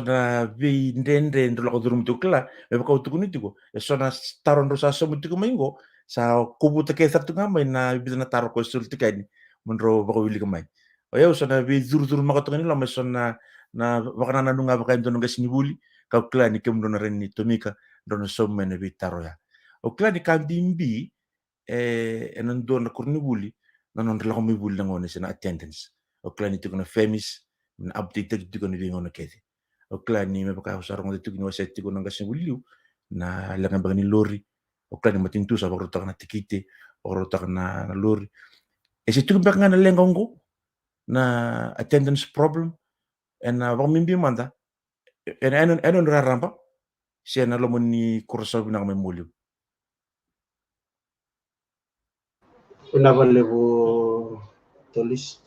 na vi ndende ndo la kodrum tukla e baka utukuni tiku na taron rosa so mutiku maingo sa kubu te kesar tu ngamai na bidana taro ko sul tikani munro baka wili kamai o yo na vi zur maka tukani la na baka na nunga baka ndo ngasini buli ka kla ni kem ndo na renni tomika ndo na so mena vi taro ya o kla ni kambimbi enan do na kurni buli na non la komi buli ngone sena attendance o kla ni tukuna famous na update tukuna vi ngone kete o kla ni me baka usar ngode tukuni wase tukuna ngasini buli na langan baka ni lori o kla ni matintu sa baka rotak na tikite o rotak na lori si tukun baka na lengongo na attendance problem en baka mimbi manda enon raramba siya na lomo ni kurasa binang may mulyo. Unavalevo tolis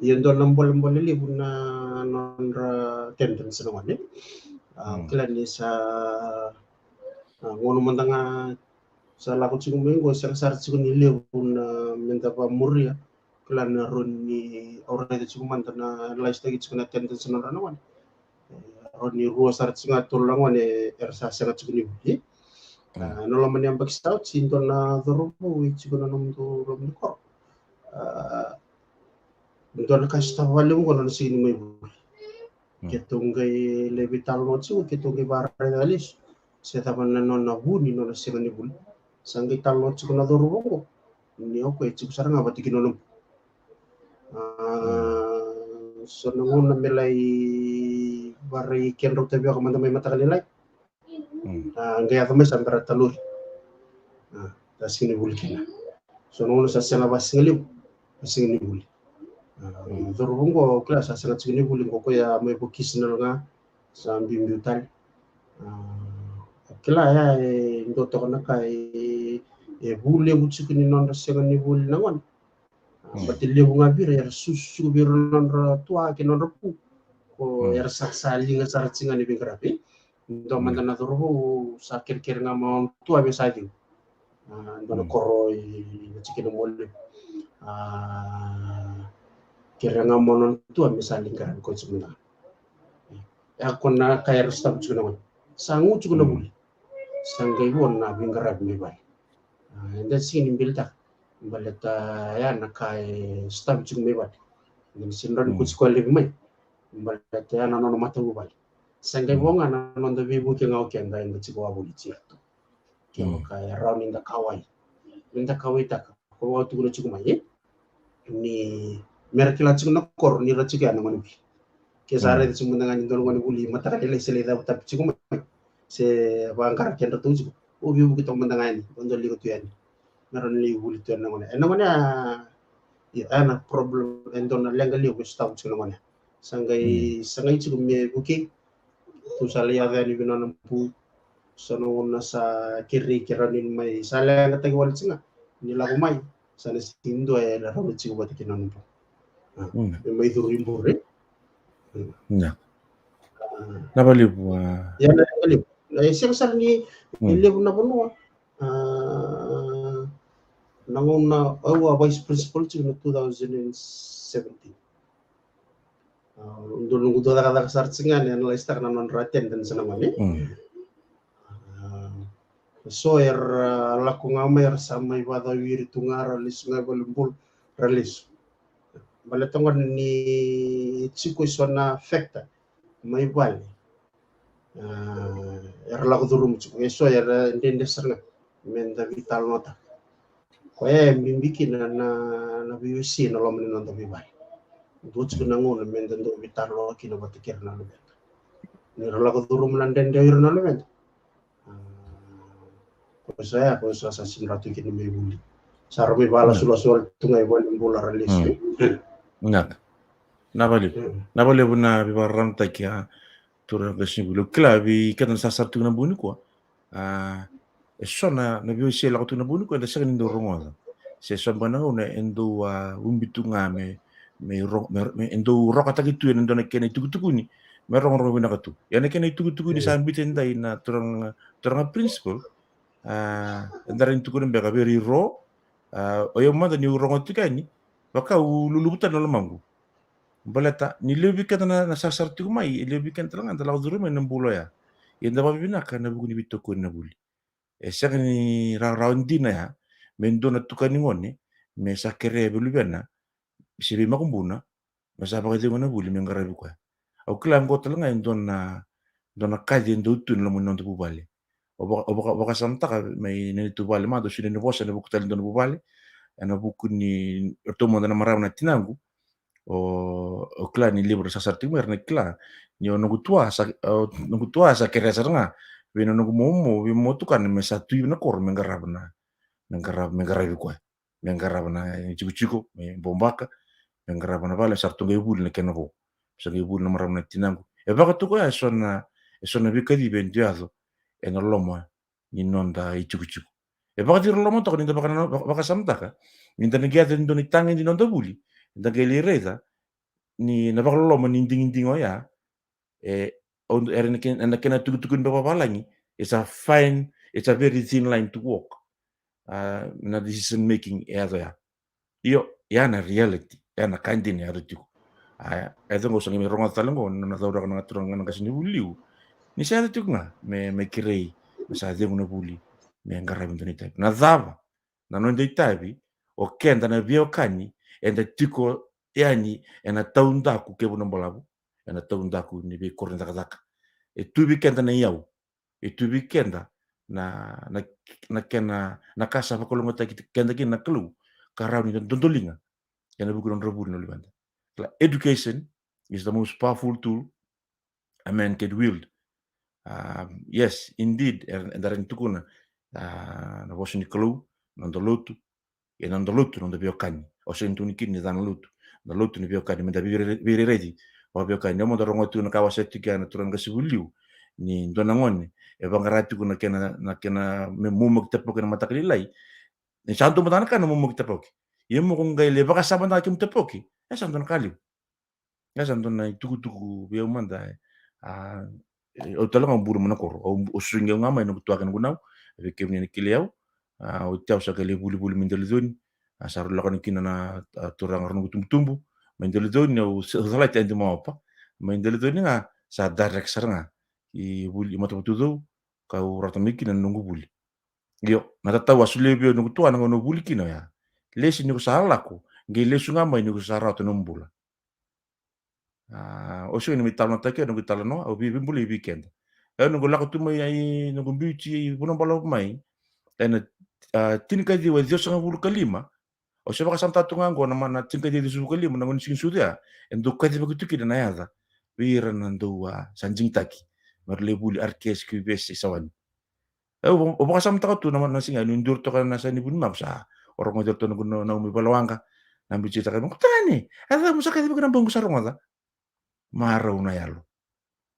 yendo nambol libu na nonra attendance na wane klan ni sa ngono mandanga sa lakot sigo mengo sa sar sigo ni libu na mendapa muria klan na ron ni orada sigo mantana lais tagi sigo na attendance na wan ron ni ruwa sar sigo tulang wane ersa sa sigo ni budi no laman yang bagstout sinto na dorobo sigo na nomdo rom ni ko ndo na kasta wale mo na sini may buli ketongay levital mo sigo ketongay barra dalis sa taman na non na buni no na sigo ni buli sanggay talot sigo na dorobo ko ni ako sigo sarang abati kinolom so nangon na melay baray kenro tabi ako man may matakalilay gaya kami sa ambara talur tas kinibuli kina so nangon sa sinabas ngaliw kasi kinibuli dorong ko klas sa sangat kinibuli ko kaya may bukis na nga sa bimbiutan kila ya ndo to na kay buli utsi kininon sa kinibuli nangon batilyo nga bir yar susu bir non tua kinon pu ko yar saksali nga saratsinga ni bingrapi ndo man na doro sa kirkir nga mo tua be saji ndo na koroy chikin mo kira nga mo non tua misali ngaran ko sumina ya konna kayar stab chuna sangu chuna buli sangai won na bingrap mi bai and that's in bilta balata ya nakai stab chung me bat ni sinran ku sekolah lebih mai balata ya nanono mata bu bal sangai wonga nanon do bibu ke ngau ken dai ngi ko abu ci ke kai round in the kawai tak ko watu ko chung mai ni merkila chung na kor ni ra chung ya namani ke sare de chung ngani do ngani buli mata ka le sele da tap chung mai se bangkar ken ra tu o bibu ke tong mandangani ondo li ko tuyani meron li buli to nangone ya ana problem endon lenga li ko staw ci nangone sangay ci me buki tu sala ya dani binon pu sono na sa kiranin may sala nga tagi wal singa nila ko may sana sindo la rawo ci ko kinon po may durin bure na nabalibu ya na kalib siyang sar ni live na puno nanguna vice principal ci no 2017 nung do kada sar singa ni analyze ta non raten dan sana mani so laku ngamer samay wada wiri tungara lis nga balumbul ralis balatongan ni chiko sona fekta may bali laku durum chiko so ndende sarnga menda vital nota ko mimbikin na BUC na lo menon to bibay duts ko nangon menda do vital lo kino batikir na lo ni laku durum nan dende wir na lo menda saya assassin ratu kini may buli sarami bala sulasol tungay walang bola ralis nabalibu na bibaram takia tura gasibulu klabi katan sasar tuna buni ko sona na BUC la tuna buni ko da sakin do rongo se sambana una endo umbitunga me endo rokata gitu endo na kene tukutukuni me rongo na katu yana kene tukutukuni sa ambiten dai na turang principle ndarin tukunin beka beri ro oyo mada ni urongo tikani baka ululubutan na lamangu balata ni lebi kata na sasar tukumai lebi kan talang antala uduru men bulo ya yenda babina kana bugu ni bitoko na buli saka ni raundi na ya mendo na tukani ngone me sakere belubena sibi makumbuna masaba ka na buli mengarabi kwa au kila ngota langa dona kaje ndo tun lo munon to bubale oboka samtaka may nanitubali mado sino ni bosa na bukutali ndo bubale ana buku ni otomo na marama na tinangu o kla ni libro sa sartimer na kla ni onogutua sa keresa nga bino no momo bi motukan me sa tuyu na kor mengarab kwa mengarab na chiku me bombaka mengarab na bale sartu ngebul na kenabo sa ngebul na marama na tinangu baka to ko ya sona bikadi bendiazo enoloma ni nonda ichukuchuku baka tiro lomo to ni baka samtaka ni tangiata ni doni tangi ni nonda buli ndageli reza ni na baka lomo ni ding oya on ken and kena tukun baba balangi it's a very thin line to walk na decision making ya na reality na kandi ni arutiku eto ngo sangi ronga talango na tawra na turang na kasini buliu ni sa tu nga me kirei sa de una buli me ngarabi ndoni type na dava na no ndoi type o kenda na bio kani enda tiko yani ena taundaku ke bona mbolabu ena taundaku ni be korna taka tubi kenda na yau tubi kenda na kena na kasa fa kolongo taki kenda kin na klu karau ni dondolinga yana buku don rabu no libanda education is the most powerful tool a man can wield. Yes, indeed, darin tukuna na bosu ni klu nandolotu non dobio kani o sentu ni kini dan lutu na lutu ni bio kani menda biri ready o bio kani mo dorongo tu na kawasetu kana turan gasibuliu ni ndonangone bangarati kuna kena memumuk tepok na matakililai ni santo matana kana mumuk tepok yemo kung gaile baka sabana kim tepoki santo na kaliu santo na tuku bio manda o talaga buru manakor o swinga ngama no tuakan gunau kemni ni kiliau o tau sa kali bulu mendelizoni asar lakan kina na turang arno tumbu mendelizoni o sala tende mo apa mendelizoni nga sa direct saranga I buli mata tudo ka urata mikina nungu buli yo na tatawa sulebio nungu tua no buli kina ya lesi ni kusalaku ngi lesu ngama ni kusara to numbula o so ni mitalo take no mitalo no o bi buli weekend nungu lako tuma ai nungu biuti buno balo mai ena tinka di wa sanga bulu kalima o se baka samta tunga ngo na mana tinka di su kalima na ngun sing sudia endo kadi begitu kida na yaza wira nando sanjing taki marle buli arkes kubes sawan O baka samtaka tu naman nasinga nundur to ka na sa nibun mam sa orang mo to na umi balawanga nambi cita kan tani ada musaka tiba kan bang sarong ada marau na yalo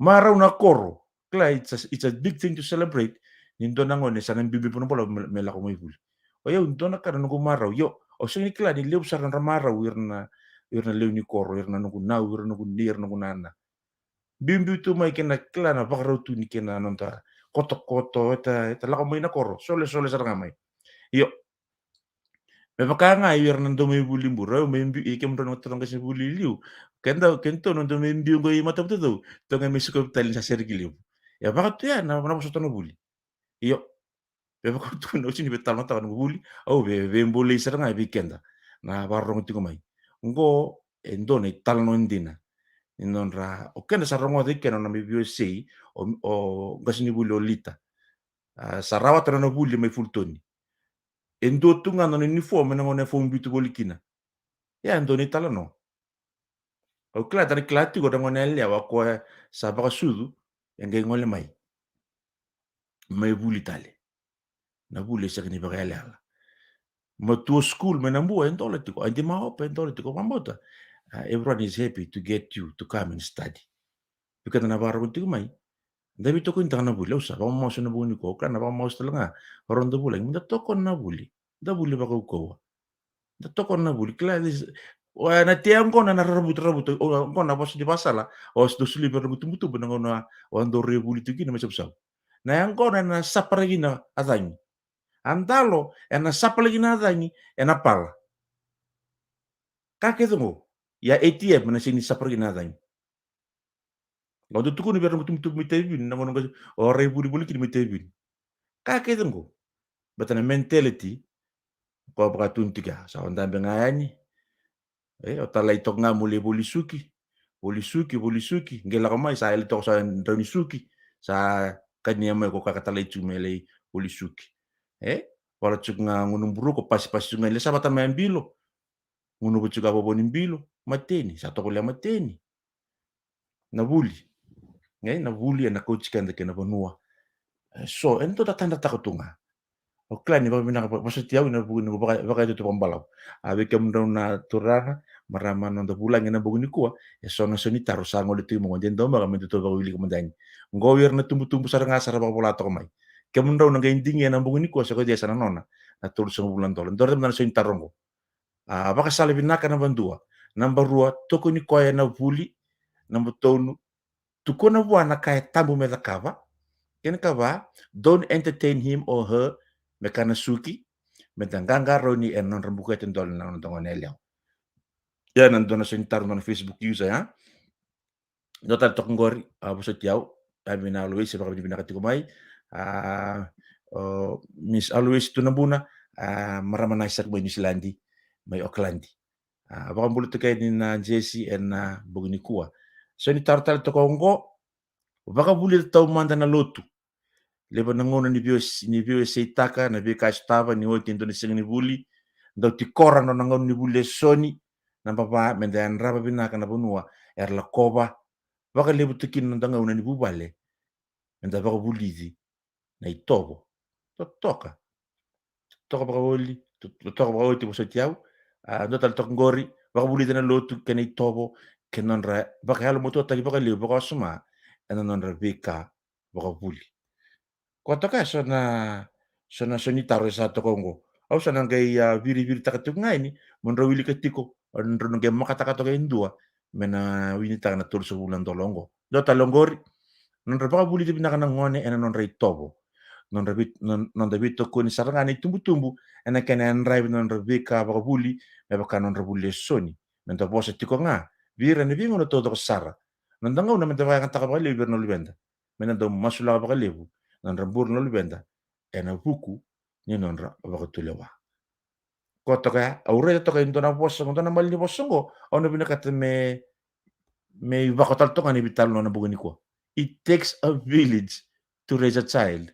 marau na koro kla it's a big thing to celebrate nindo na ngone sa bibi puno bola mela ko moibul o yo ndo na kana ngo marau yo o sini kla ni leu saran marau irna leu ni koro irna nungu na irna nungu nir nungu nana bimbi tu mai kena kla na bakarau tu ni kena nonta koto eta lako mai na koro sole saranga mai yo me pakanga ir nando me buli mbura me mbi ikem ron otong kasi buli liu kento nando me mbi ngo i mata betu to nga mesuko talin sa sergiliu ya baka tu ya na masoto no buli yo be baka tu no sini betal mata no buli au be mbuli saranga weekend na barong tu mai ngo endone tal no ndina inonra o kena sarongo de kena na me USA o gasini buli olita sarawat no buli mai fultoni endo tunga no uniform na ngone fo mbitu bolikina ya ndo ni tala no o kla tani klati go ngone le wa ko sa ba sudu ngey ngole mai buli tale na buli sa ni ba gale ala ma to school me nambu en dole tiko andi ma open dole tiko mambota everyone is happy to get you to come and study because na baro tiko mai dabi to ko intana buli usa ba mo na buni ko kana ba mo stala rondo buli minda to ko na buli da buli ba ko da to ko na buli kla na tiang ko na rabut ko na pos di pasala o sto suli per mutu na ngona o ando rebuli tiki na mesap na yang ko na saparagi na adani andalo na saparagi na adani na pala ka ke mo ya ATM na sini saparagi na adani o do tuku ni ber mutu mitebin na ngona o rebuli buli ki mitebin ka ke mo batana mentality ko baka tuntiga sa ondambe ngayani o talai tok nga mule bolisuki ngela mai sa ele tok sa ndoni suki sa kanya mai ko kakatala mele bolisuki wala tsuk nga ngunum buru ko pas ngele sa bata mbilo ngunu bu tsuka bobo mbilo mateni sa toko le mateni na buli na buli na coach kan de na bonua so ento tanda takotunga o klani ba bina ba tiaw na bu no ba to pambalaw abe kam na turana marama no da bulang na bugni kuwa sono soni taro sa ngol tu mo den do ba men to ba wili ko mandani ngower na tumbu saranga sara ba bola to mai kam na ngay dingi na bugni kuwa sa ko dia sana nona na tur so bulan dolan dor na soni tarongo baka sala binaka na bandua number 2 to ko ni ko na buli number 2 to ko na buana kay tambu me kava ken kava don't entertain him or her mekana suki metanganga roni en non rambuka ten dol na non elio ya nan dona sentar non Facebook user ya nota tok ngori boso tiaw amina Luis ba bina katiko mai Miss Alois tunabuna marama na isak New Zealandi mai Auckland ba bulu to kay ni na Jesse en na bugni kuwa so ni tartal to kongo baka buli taw manda na lotu leba nangona ni bio seitaka na bio kastava ni hoiti Indonesia ni buli ndau tikora no nangon ni buli soni na papa mendan raba binaka na bonua la koba baka lebu tikin no danga una ni bubale menda baka bulizi na itobo toka baka boli toka baka oti boso tiau ndo tal tok ngori baka bulizi na lotu kena itobo kenon ra baka halo moto tali baka lebu baka suma non ra beka baka buli kotoka sona soni taro sa to kongo au sana ngai viri takatuk ngai ni monro wili ketiko onro ngai makata to indua mena wini ta na tur bulan dolongo do talongori non baka buli de binaka ngone ena non rei tobo non rebit to koni saranga ni tumbu ena kena rai non rebeka baka buli me baka non rebuli soni menta bosa tiko nga vira ni vingo to sara non danga una menta baka taka baka leber no libenda mena do masula baka lebu non rambur no libenda ena huku ni non ra baka tulewa kotoka aure to ka indona bosa ndona malni bosongo ono binaka me baka tal to ngani bital no na bugani ko it takes a village to raise a child.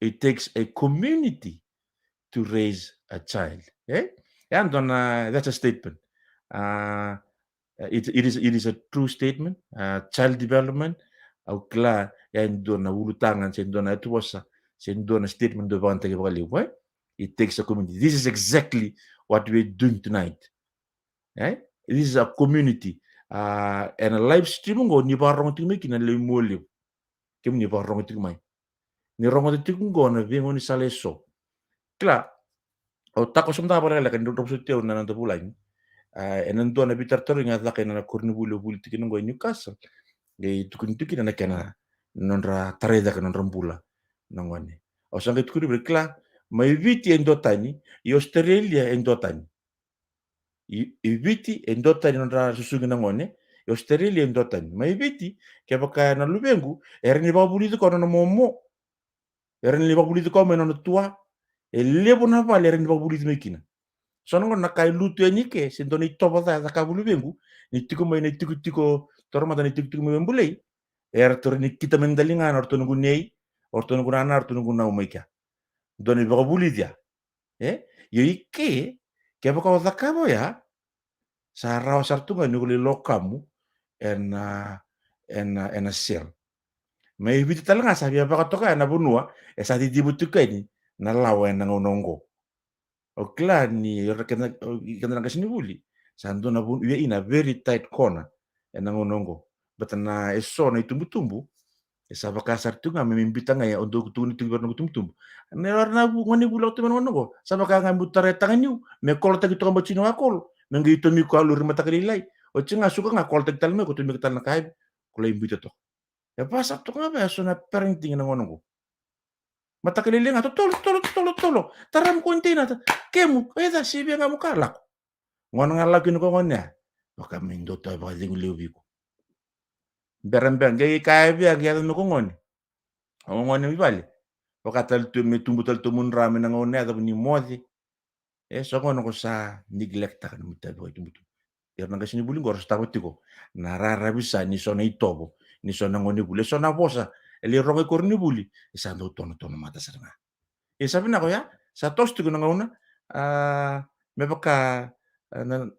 It takes a community to raise a child. And that's a statement. It is a true statement. Child development. Au kla yan doon na ulutangan sa doon na ito sa Sendo na statement do banta ke bakali, right? It takes a community. This is exactly what we're doing tonight. Right? This is a community. And a live stream go ni barong tingme kina le molio. Kem ni barong tingmai. Ni rongo tinggo na vengo ni saleso. Kla. O tako somda bara la kan do teo na nando pulain. Enando na bitar tor nga la kana kurni bulo bul tikin go Newcastle. Ge tukun tikin na kana nonra tareda kana rambula nangwane. O sangat kuri berkla mai viti endotani i Australia endotani. I viti endotani nonra susungi nangone i Australia endotani. Mai viti ke baka na lubengu erni babuli ko na momo. Erni babuli ko me no tua e lebo na vale erni babuli mekina. Sono na kai lutu enike sendoni toba da kabulu bengu ni tiko mai ni tiko torma ni tiko mai mbulei tor ni kita mendalinga orto nungu nei orto nungu na orto nungu na umaika doni babuli dia yo ike ke baka zakabo ya sarao sartunga ni gule lokamu en sel mai viti talanga sabia baka toka na bunua sa di dibutuka ni na lawa na ngonongo o kla ni kana kasini buli sando na bun in a very tight corner na ngonongo but na eso na itumbu esa bakasar tunga memimbita nga ya ondo kutuni tunga na tumtumbu na na bu ngoni bulo to ngonongo sama ka nga butare tanganyu me kolta gitu ka bacino akol nangi to mi ko alur mata kalilai o chinga suka nga kolta talme ko to mi tal na kai ko lay imbita to ya pasa to nga ba so na parenting na ngonongo mata kaliling atau tolo taram kontina kemu eda sibi nga mukalak ngon nga lagi ko ngonya baka mindo to ba dingu lewiko berembeng gay kay biya gyal no ngon ngon mi bali baka tal tu me tumbu tal tumun rame na ngon eda ni modi so ngon ko sa neglect kan muta boy tumbu yer nga sini buli ngor sta ko na rara bisa ni so na itobo ni so na ngoni bule so na bosa eli ronge korni buli isa ndo tono mata saranga sabi na ko ya sa tosti ko na ngauna me baka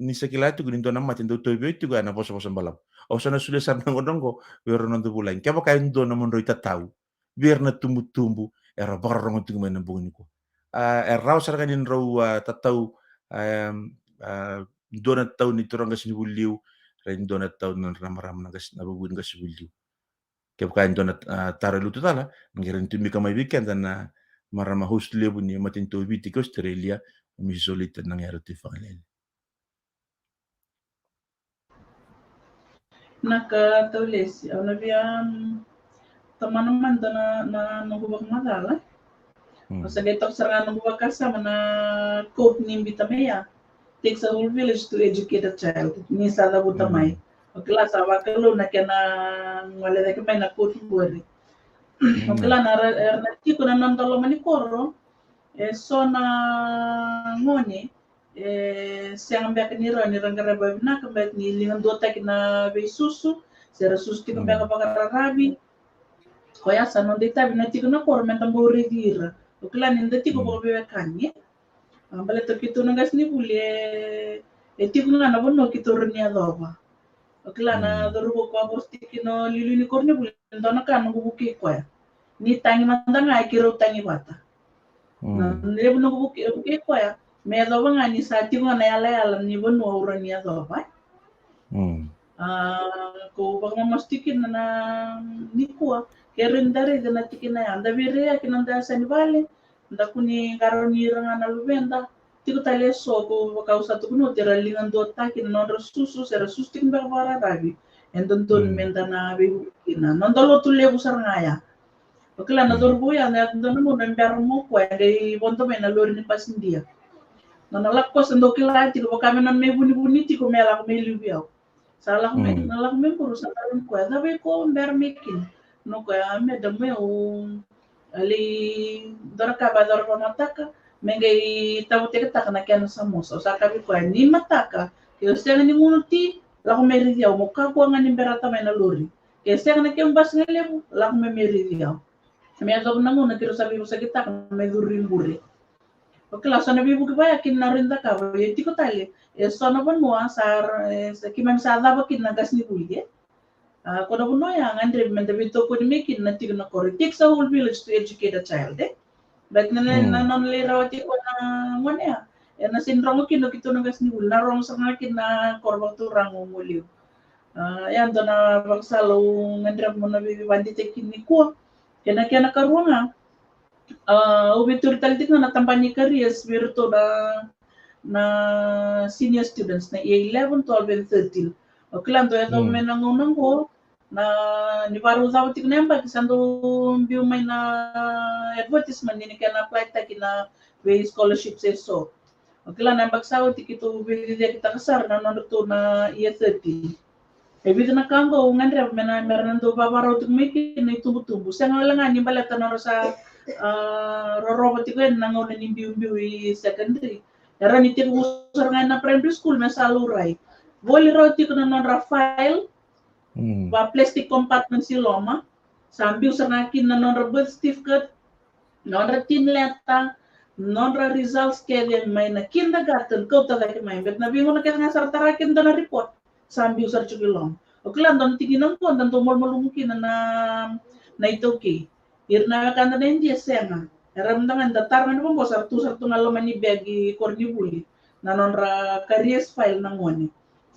ni sekila tu gunin dona matin do tobe tu ga na boso balam o sana sule sa ngongo wero non do bulain ke baka ndo na mon roita tau biar na tumbu era barong tu men bungni ko raw sarga din raw tatau dona tau ni turanga sini buliu ren dona tau non ram na gas na bubun gas buliu ke baka dona taralu tu tala ngiren tu mi kamay weekend na marama host lebu ni matin to biti ko Australia mi solita nang yarati fangalel Naka taulesi au na via teman-teman na nubak madala o sa getok saranga nubak kasa na cope ni bitamaya takes a whole village to educate a child ni sada butamay o kelas awakalo na kena ngale da kemay na cope buari o kela na tiko na nandalo manikoro so na ngoni siang mbak ni ro ni rangara babna kembet ni lingan dota kina be susu sera susu tiko mbak bakara rabi koya sanon deta bina tiko na kor men tambo redira o kela ni ndeti ko bobe kanye ambale to kito na gas ni bule tiko na bono kito rni adoba o kela na dorugo ko aborsti kino lilu ni korne bule ndona kan ngubuki koya ni tangi mandanga kiro tangi bata nile buno buki koya me do banga ni sati ngo na yala ni bono ura ni ado ba ko banga mastikin na ni kuwa kerendare na tikina anda bire kinanda sani vale nda kuni garo ni ranga na lubenda tiko tale so ko kausa to kuno tera lingan do taki non susu sera sustik berbara rabi endon ton menda na be kina non dolo tu lebu sarngaya Okela na dorbo ya na dono mo nandar mo ko ay bonto me na lori ni pasindia na nalakos ndo kila ti ko kami na me buni ti ko mela ko me libiao sala ko me na la me puro sa taron ko da be ko ber mekin no ko me da me o ali dor ka ba dor mataka me ngai tawo te ka na kena samosa sa ka bi ko ni mataka yo steng ni munuti la ko me ridiao mo ka ko ngani berata me na lori ke steng na ke mbas ngelebu la ko me ridiao me adob na muna kiro sabi mo sa kita may durin buri okay la so na bibu ki ba kin na rinda ka ba tiko tali so na bon mo sa kimam sa daba kin na gas ni bulige Kona puno ya ngandre mende bito ko making na tigna ko. It takes a whole village to educate a child. But na non le rawati ko na ngone ya. Na sinrong kino kito na gas ni ul na rong sa ngakin na korba turang umuliw. Yan do na bagsalo ngandre mo na bibi bandi tekin ni ko. Kena karuanga. Ubitur talitik na natampani careers virto na senior students na 11, 12, and 13. Kailan to ito may nangunang ko na ni paru sa tik nemba kisando biu may na advertisement ni kaya na apply ta kina way scholarships so. Kailan na bagsaw tik ito bili kita kasar na to na year 30. Ebito na kango ngandre meron do babaro tik may kina tumbo-tumbo. Sa ngalangan ni balata na sa robot ko nangaw na ni biu secondary. Era nitir usar nga na primary school na saluray. Voli roti ko na non Rafael. Ba plastic compartment si Loma. Sambi usar nga kin na non birth certificate. Non tin leta. Non results kaya may na kindergarten. Kau taga may. Bet na bingo na kaya nga sartarakin na report. Sambi usar chukilom. O kailan doon tiginan ko. Doon tumol mungkin na ito okay. Irna ka na din sema. Ramdangan datar man po sartu ngalo mani bagi korni buli na nonra careers file na ngoni.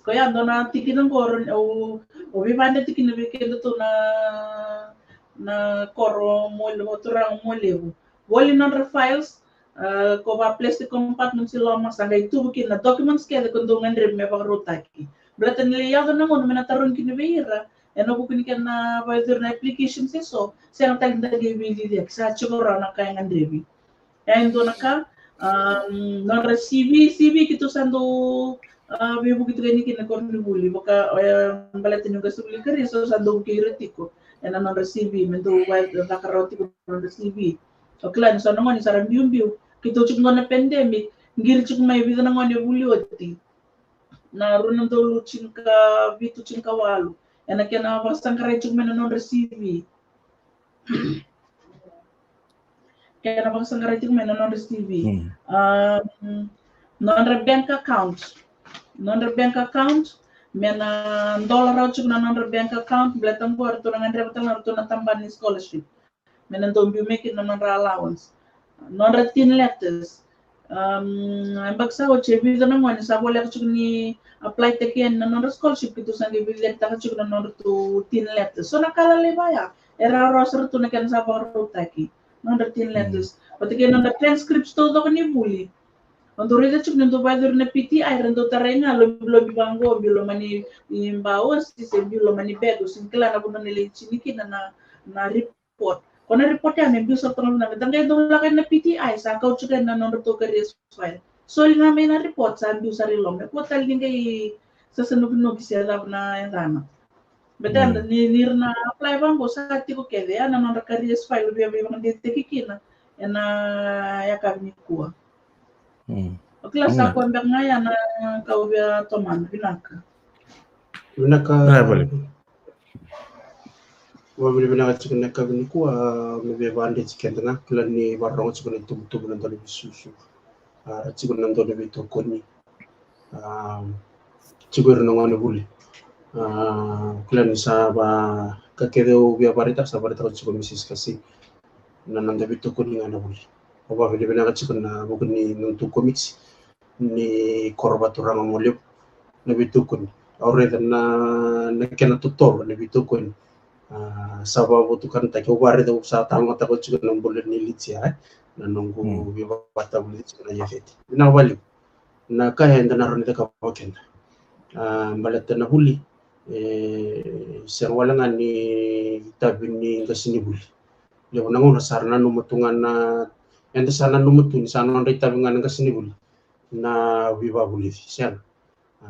Kaya ando na tikinan ko o bibanda tikin weekend to na koro mo turang mo lewo. Wali nonra files ko ba plastic compartment sila masangay tubukin na documents kaya kundungan rin may pagrutaki. Berarti niliyado na mo na taron kinibira. Ano po kinikan na whether na application so saya taling nagibili dia sa chukura na kaya ngandrebi. Kaya ito na ka non CV kito sando bibu kito gani kinakorni buli baka balatin yung gasuli kari so sando kiritiko ena non CV mendo wild nakaroti ko non CV. So klan so naman sarang biu kito chuk na pandemic ngir chuk may vida na ngani buli oti. Na runang dolo chinka bitu chinka walu. Ena kena pasang karechuk mena non CV. Kaya napang sangariti ko may non-receive. Non-bank account. Non-bank account, may na dollar out na non-bank account, belatang ko, ito na nga ito na tamban ni scholarship. May na doon make na non-allowance. Non-routine letters. Ang bagsaw, chebido na mo, nisabo lang ko ni apply takin na non-scholarship, ito sa ngibilit ka na non-routine letters. So nakalali ba ya? Era roster to na kan sa taki. Non-routine letters. Pati kaya nung transcripts to ko ni buli. Untuk rida chuk nung bayar na PTI rendo tarenga lobi banggo bilo mani imbawas si bilo mani bego singkila na puno nila chiniki na report. Kona report yan yung bisa tong na tangay dong lakay na PTI sa kau chuk na non-roto careers file. So yung may na report sa bisa rilom. Report talagang kay sa sanunog siya na yung Bedan nir na apply bang ko sa tiko kede ana non careers file biya bang dite kikina ena ya kami kuwa. Kelas aku ambek ngaya na kau biya toman binaka. Wa binaka chicken na kami kuwa mebe bande chicken na klan ni barong chicken tubu na dole bisusu. Chicken na dole bito koni. Chicken na ngone buli. Klan sa ba kakedeu biya barita sa barita ko chicken misis kasi na nanda bito koni nga na buli. Oba bile bina chicken na bugni nuntu comics ni korba turang molep na bito koni. Already na kena tutor na bito koni. Sababu tu kan tak ubare do sa tama ta ko chicken ng buli ni litsia na nungu biya bata buli chicken na yefeti. Bina wali na kaya na ron ka pakenda. Balat na huli sa wala nga ni tabi ni kasini buli. Lew na ngona sarna numutungan na enda sana numutun sana non tabi nga ng kasini buli na viva buli siya.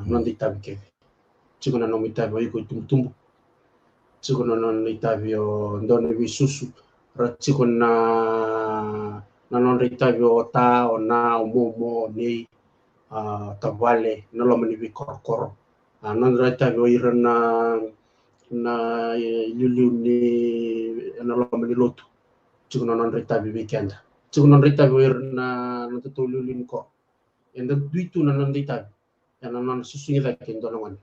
Non tabi ke. Chico na no tabi ko tumtumbo. Chico na non tabi o ndone vi susu. Ra chico na non tabi o ta o na o momo ni tabale na lo mani vi koro. Non rata goir na lulu ni na lo mani lotu. Chico non rata vi weekend. Chico non rata goir na to lulu ni ko. And the duitu na non rata. Yan non susungi da ken do naman.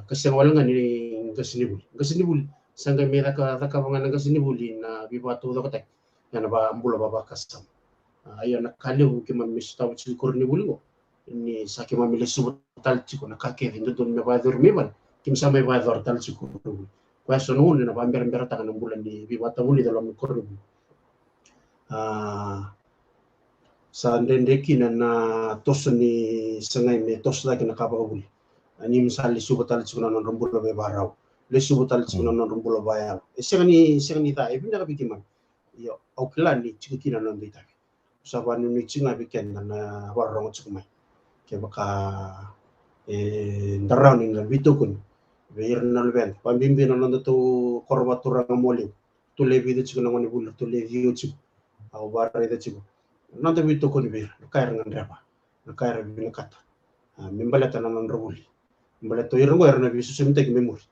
Kasi wala nga ni Gasinibuli sanga mera ka mangana gasinibuli na bibatu do katek yana ba ambula baba kasam ayo na kaliu ke mamis taw ci kornibuli go ni saki mamile subu tal ci ko na kake hindo don me ba dormi ban kim sama ba dor tal ci ko kwa sonu na ba mbera ta kana bulan di bibata buli dalam kornibuli sa ndende kina na tos ni sangai me tos lagi na kapabuli ani misali subatal ci ko non rombulo be baraw le subatal ci ko non rombulo bayal e segani ta e binda bikiman yo oklan ni ci kina non dita sabanu ni ci ngabi ken na warong ci mai ke baka ndaraw ni ngal bitokun be yerna lben pambimbi non to korba turang moli to le bidu ci ko ngoni bul to le view ci au barre de ci nanda bito ko ni bir kair ngan reba na kair bi kata mimbala tan non robuli mbala to yirngo erna bi susum tek memori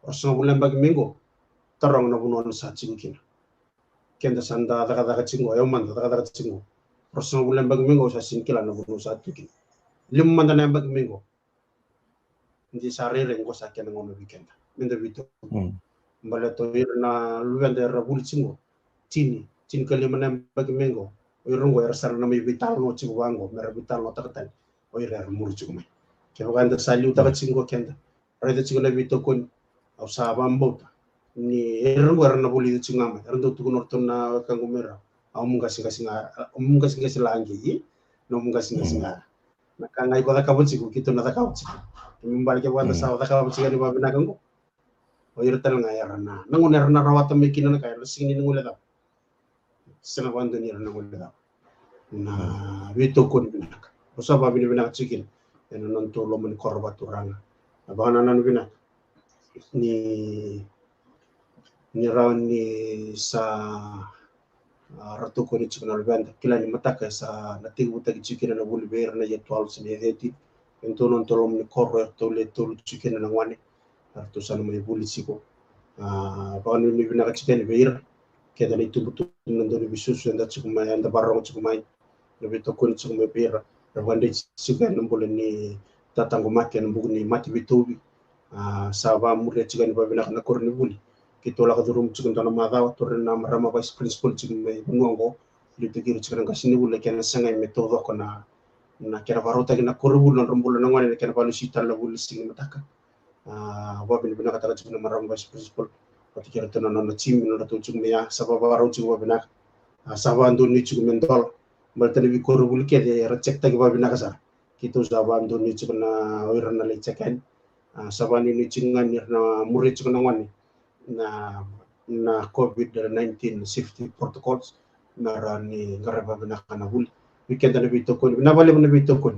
orso bulan bag mengo tarong na bunon sa cingkin kenda sanda daga cingo yo man daga cingo orso bulan bag mengo sa cinkila na bunon sa tukin lim man na bag mengo ndi sare rengo sa ken ngono weekend menda bito mbala to yirna luwende rabul cingo cin kali man bag mengo irungo ersar na may vital no chiwango mera vital no takatan o irer murchu mai ke wanda saliu takat singo kenda rede chigona bito kon au sabam bota ni irungo erna buli chingama erndo tukunor tonna kango mera au munga singa langi no munga singa na kangai ko ka buchiku kito na ka buchiku mimbal ke wanda sa ka buchiku ni babina kango o irtal ngayarna nangun erna rawata mikina na kay sini ngule da sena wando ni erna ngule da na bito kon binak usaba bin binak chikin en non to lo men korba turanga abana nan binak ni rawan ni sa ratu ko ni chikin albanda kila ni mataka sa natig buta chikin na bul ber na yetwal sine deti en to non to lo men korba to le to chikin na ngwane artu san may bul siko abana ni binak chikin ber keda ni tubutu nan do ni bisusu nda chikumay anda barong chikumay lebih tokun semua pira rawande juga nombol ni tatanggo maken buku ni mati bitobi saba muria juga ni babina kana korni buli kito la kadurum juga tana madaw torren na marama vice principal juga me ngongo litu kiru juga ngasini buli kana sangai metodo kona na kera barota kina korbul non rombol nangwane kena balu sita la buli sing mataka babina bina kata juga marama vice principal pati kira tana na chim no ratu juga ya sababa baro juga babina saba anduni juga mentol baltani bi korbul ke de recek tagi babina kasar kito saban doni cikna wirna le ceken sabani ni cingan na murid cikna ngani na COVID-19 safety protocols narani ngara babina kana bul weekend na bito kon na bale na bito kon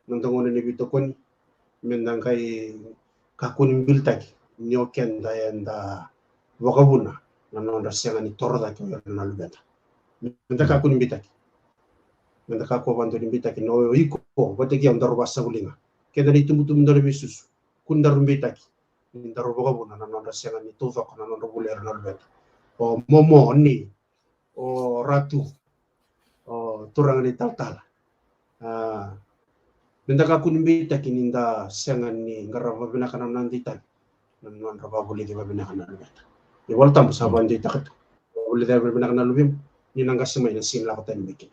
nondongo ni bito kon mendang kai kakun biltaki nyoken da yanda wakabuna nanon rasya ni torda ko na lubeta menda ka kun bitaki menda ka ko bando ni bitaki no iko bote ki andaro basa bulinga keda ni tumutum ndaro bisus kun ndaro bitaki ndaro bogo bona nanon rasya ni tofa ko nanon buler na lubeta o momo ni o ratu o turang ni tal menda ka kun bitaki ninda sengan ni ngaraba binakana nandita nanon raba buli di babinakana lubeta igual tam saban di takat ulit ay benak na lubim ni nang kasimay na sin lakot ang bikin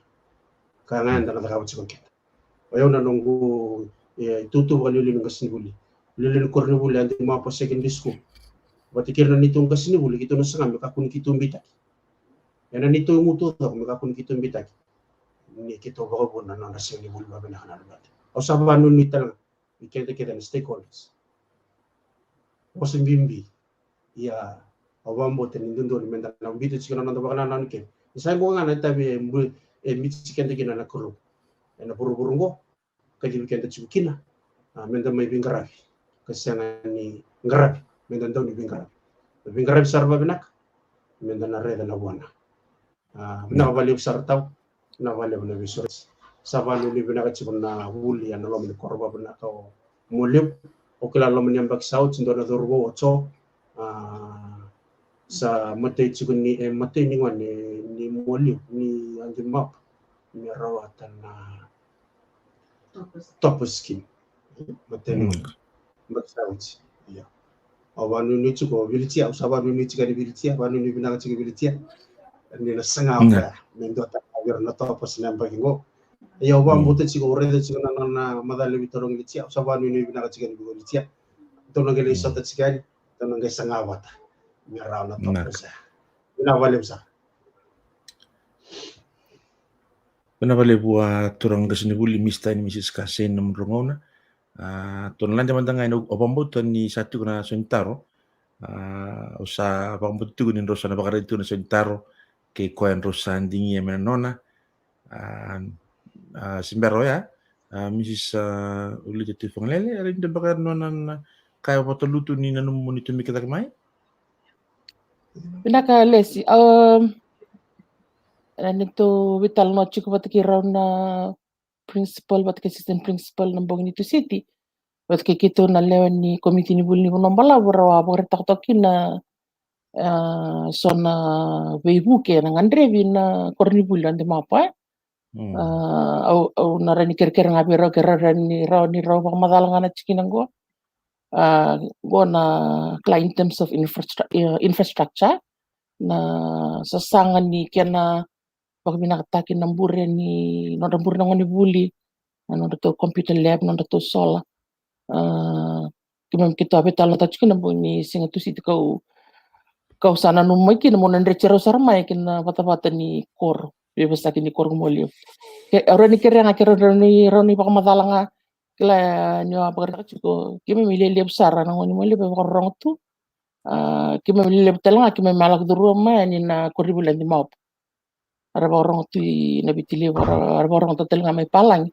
kaya ngayon na nakakawat si kongkita ayaw na nunggu itutuwa nilin ng kasinibuli nilin ko rin nibuli ang mga pa secondary school batikir na nitong kasinibuli kito na sa nga makakun kitong bitak yan na nito yung utot ako makakun kitong bitak ni kito baka po na nang kasinibuli babinak na lubat o saban nun nita lang ikita na stakeholders o simbimbi awambo tenindun menda na bito chikana nanda bakana nanke isay ko nga natabi mitsikende kina na kuru na buru-burungo kaji kenda chukina menda may bingarabi kasi ni ngarabi menda daw ni bingarabi sarba binak menda na reda na buwana nakabaliw sartaw nakabaliw na bisurits sabano ni binak chibuna huli na lom ni korba binak o muliw o kilala mo niyang bagsaw sindo na durbo ocho sa matay chigun ni matay ni wan ni moli ni ang map ni rawatan na top skin mateno maksauci ya awanu ni chuko bilitia usabanu ni chika ni bilitia banu ni binaka chika bilitia ni na sangapa mendo ta agar na to pas namba kingo ya oban bote chika orede chika na madale bitorong bilitia usabanu ni binaka chika ni bilitia to na gele sota chika ni to na gele sangapa ta ngara na to pas ina vale sa Pena vale bua turang kesini buli mista ni Mrs. Kasen nam rongona. Ton landa mantanga ino opambuto ni satu kuna Sontaro. Usa opambuto ni rosa na bakara itu na Sontaro ke koyan rosa andingi ya menona. Simbero ya Mrs. Uli jatuh fanglele ada di bakar nonan kaya patolutu ni nanum monitor mikita kemai. Pinaka lesi nito vital no chico batki na principal batki assistant principal ng Bongnito City batki kito na lewan ni committee ni bulni nombala bora bora taktokin na sona weibuke na ngandrevi na kornibul ande mapa au narani kerker ngabi ro kerani ro bang madalanga na chikinang go na in terms of infrastructure na sasangan ni kena pag binakatakin ng bure ni nodambur ng buli ano to computer lab no to sola kimam kita betal ta chikin bo ni singa tu situ kau sana no mai kin mo nan rechero sarmai kin pata ni kor bebas ni kor molio ke ora ni kere na kere roni pak madalanga kila nyo apa chiko kimam ile sara na ngoni mole be korong tu kimam ile talanga kimam malak duru ma ni na korribulan di maup araba orang tu nabitili araba orang total ngamay palang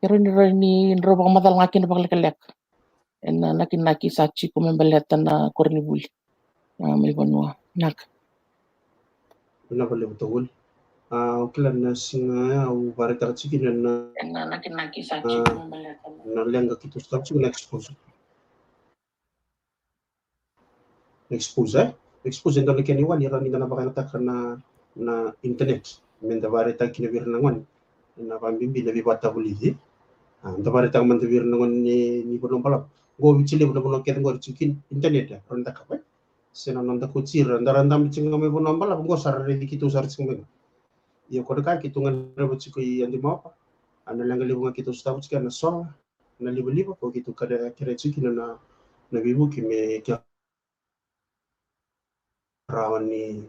pero ni roba madal ngakin paglek en naki sachi kumembeleta na kornibul may banwa nak na bale betul ukilan na singa au barita chikin na naki sachi kumembeleta na lenga kitu stop na expose ndalo keni wali rani na bakanta na internet menda barita kinabir nangon na pambimbi na bibata bulidi anda barita mandabir nangon ni bono pala go bichile bono ket ngor chikin internet ronda kapai sena nanda kucir ndaranda michinga me bono pala go sarre dikitu sar chinga ya kodaka kitungan rebo chiko andi mapa ana langa libu kitu stabu chika na sola na libu ko kitu kada kire chikin na bibu ki me kya rawan ni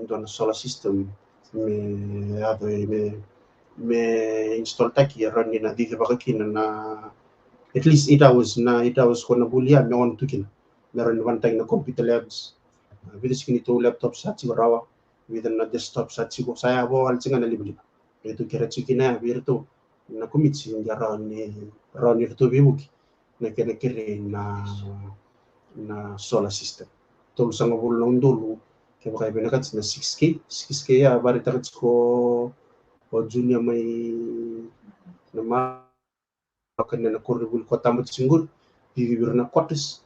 don solar system me install taki run na di ba kin na at least 8 hours ko na bulia me on tukin meron one time na computer labs with skin to laptop sa ci rawa with na desktop sa ci ko saya bo al cinga na libli itu kira cikina virtu na kumitsi ngaran ni to bibuki na kire na solar system to sanga bul dulu kaya kaya benakat na 6K ya bari takat ko o junior may na makan na korribul ko tamat singgul bibir na kwatis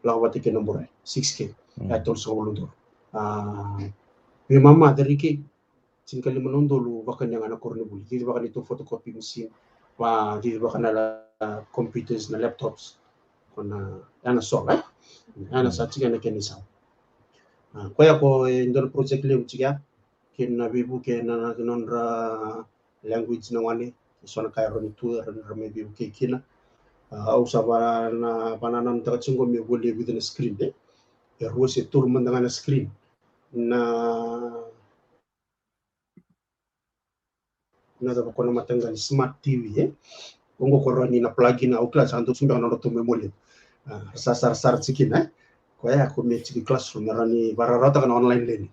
lawati ke nomor 6K ya tol sa ulun may mama dari ke singkali manondolo bakan yang anak korribul di bakan itu photocopy machine di bakan ala computers na laptops kuna ana sola ana sa chiga na kenisa koya ko ndon project le chiga ken na bibu ken na nonra language na wani sona kay ron tu ron me bibu ke kina au sabana bananan ta chingo me gole within a screen de ya rose tur mandanga na screen na da ko na matanga smart TV ungo ko ron na plugin au class anto sumba na to memory sar cikina koya aku me ciki classroom rani bararata kan online leni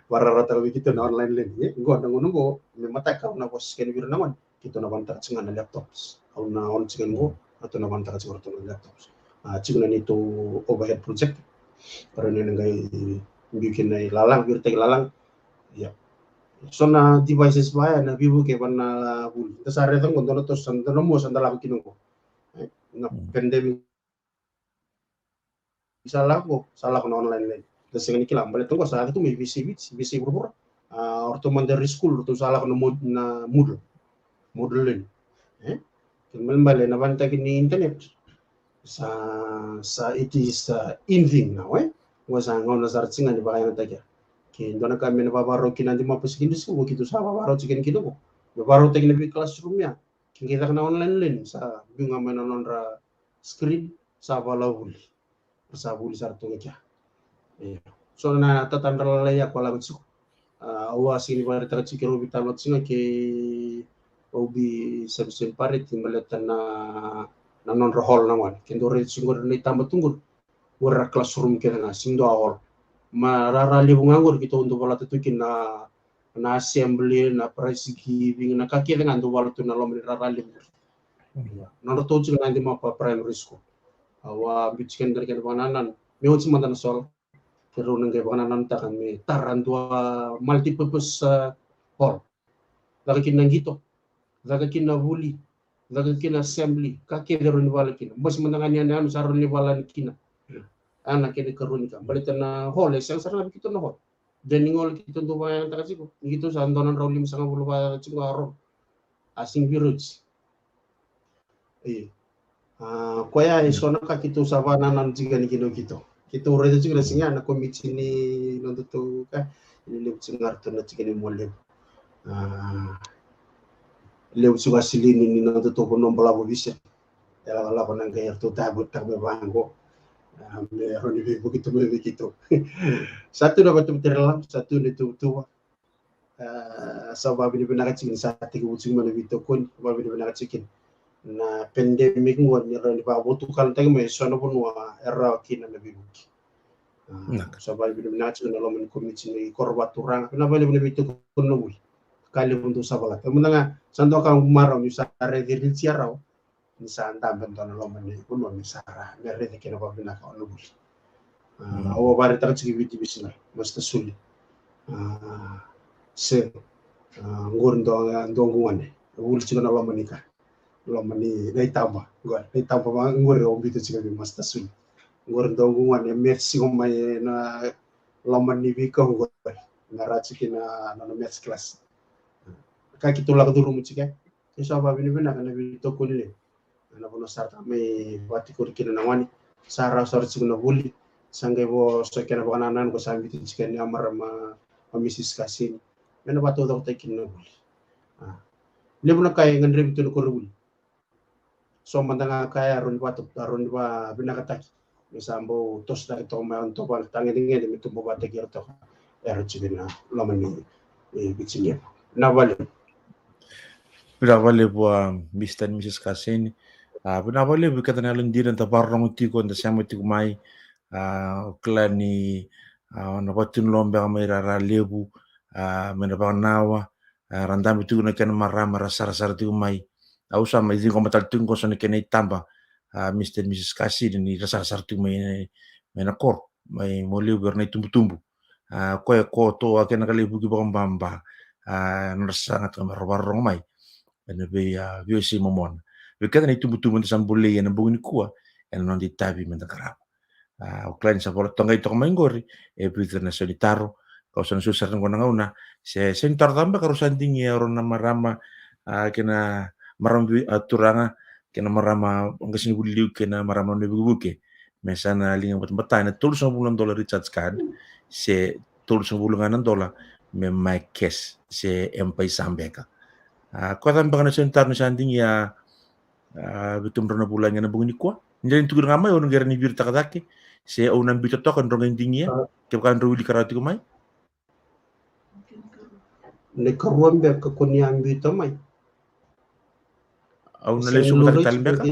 bararata kita na online leni ngo nungo me mata ka na bos ken bir naman kita na banta cinga na laptops au na on cinga ngo atau na banta cinga na laptops cinga ni to overhead project rani ngai bikin nai lalang bir tek lalang ya sona devices baya na bibu ke bana bul tasare tang ngono to sandalo mo sandala kinungo na pandemic salah ko online lain terus ini kilam balik tunggu salah itu may bisi berburu orto mandari school to salah ko na Moodle modulin Kembali na banta kini internet sa it is inving now wasa ngona sartsinga ni bakaya takia ki ndona kami na babaro kinandi mapus kindi su kitu sa babaro chicken kido ko babaro takin bi classroom ya kin kita kana online len sa bunga mana nonra screen sa balawul sa buli sarto kya so na tatandra ya kwala bitsu awa sini bare ta chikero bitalot singa ke obi sebsen pare timbaleta na non hall na wan kendo re singor ni tamba tunggur wara classroom kena na sindo hall ma rara libu ngangor kita untuk wala tutukin na assembly na prize giving na kaki dengan tu wala tu na lomri rara libu non to juga nanti ma primary school awa bichiken dari kan bananan meu cuma dan sol kero nang ke bananan ta kan me taran dua multipurpose hall lagi kinang gitu lagi kinang wuli lagi kina assembly kaki derun wala kina bos menangani anu sarun ni wala kina anak ini kerunika balik na hall yang sarana begitu na hall dan ngol kita tu bayang tak sih gitu santonan rolim sangat bulu bayar cingaro asing virus koya isona ka kitu savana nan jiga ni kino gitu kitu redo jiga singa na komiti ni nonto tu ka ini lew singar tu na jiga ni molem lew suga silini ni nonto tu ko nombala bo bisa ela la ko nang kay tu tabut tak be bango begitu. Satu dapat terlalu, satu itu tua. Sebab ini benar cikin saat itu ucing mana itu kun, sebab ini benar cikin. Na pandemik ngon ni rani ba botu kan tang me sono pun wa era kina na bibuki. Sebab ini benar cikin dalam komisi ni korbat turang. Kenapa ini benar itu kun nui? Kali untuk sabalat. Kemudian santo kan marau misare diri ciarau. Misan tamben tono lomani pun misara merre de kena babina ka ono buli awo bare tar ci biti bisina masta suli se ngor ndongo wane wul ci na lomani ka lomani day tamba ma ngor o biti ci bi masta suli ngor ndongo wane merci ko may na lomani bi ko ngor na raci kina na merci class ka kitulak duru mu ci ka isa babini bina kana bi to kulile na bono sarta me wati ko kina nawani sara sor signo buli sangai bo so kena bananan ko sambi tiken amar ma misis kasin mena bato do tekin no buli lebuna kay ngandre bitu ko buli so mandanga kay aron ba binakataki misambo tos da to ma on to bal tangi ngene mitu bo batte gerto ero cibina lomani bicinye na vale buat Mr. and Mrs. Kasin. Pinabali bukatan na landiran ta parang utiko na siya mai klani napatin lombe kami raralebu menapanawa randam itu na kan marama rasar tu mai ausa mai di komatal tungko sa kenai tamba Mr. and Mrs. Kasin ni rasar tu mai menakor mai moliu bernai tumbu ko to akan kalebu ki bamba narasangat kamarobarong mai be viosi momon because na tumbutumo sa bulay na bungin kuwa and non ditabi man takarap uklan sa polo tongay to kamangori pwede na solitaro kausan susar ng una se sentar tamba karusan tingi aron na marama kena marambi turanga kena marama ang kasi buliw kena marama nebubuke mesana linga batay na $10 recharge card se $10 $1 me my cash se empay sambeka kuatan baka na sentar na sanding ya betum rona bulan na bungin ko hindi tugur ngamay ono gara ni birta kadake se unang bito to kan ronga indingya ke kan ruwi karati ko mai ne karuan be ka kunya bito mai au na leso mo tal beka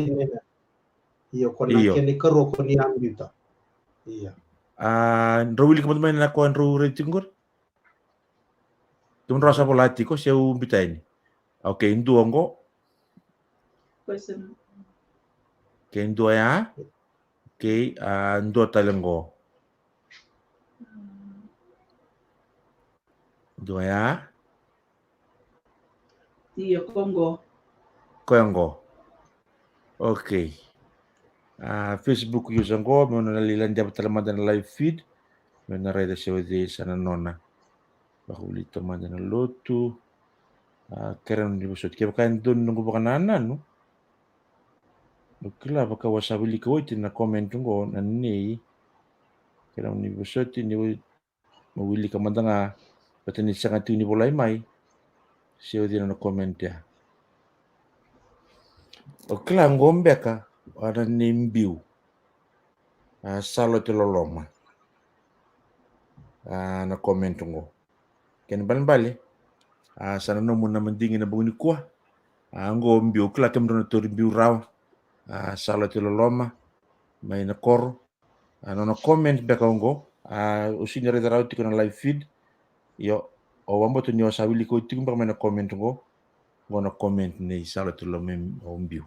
iyo ko na ke ne karo kunya bito iya ruwi ko mai na ko an ruwi tingor tum rasa polati ko se u bitani okay induongo Question. Okay, dua ya. Okay, dua talenggo. Dua ya. Iya, Kongo. Kongo. Okay. Facebook user ko, may nalilan dyan talaman na live feed. May nareda siya di sana nona. Bakulit naman na loto. Keren ni busot kaya kain don nunggu bakanan no. Ukila baka wasabili ko iti na comment ngo na ni kaya ni busot ni mawili ka mandanga patani sa ngati ni bolay mai siya din na comment ya. Ukila ngombe ka ada nimbiu salo ti loloma na comment ngo. Kaya bali sana no muna mandingin na buni kuah ngo mbiu kila kem na tori mbiu raw salo ti loloma may na koro no comment beka ngo usinyare raw ti na live feed yo o wambo to nyo sawili ko ti may na comment ngo na comment ni salo ti loloma mbiu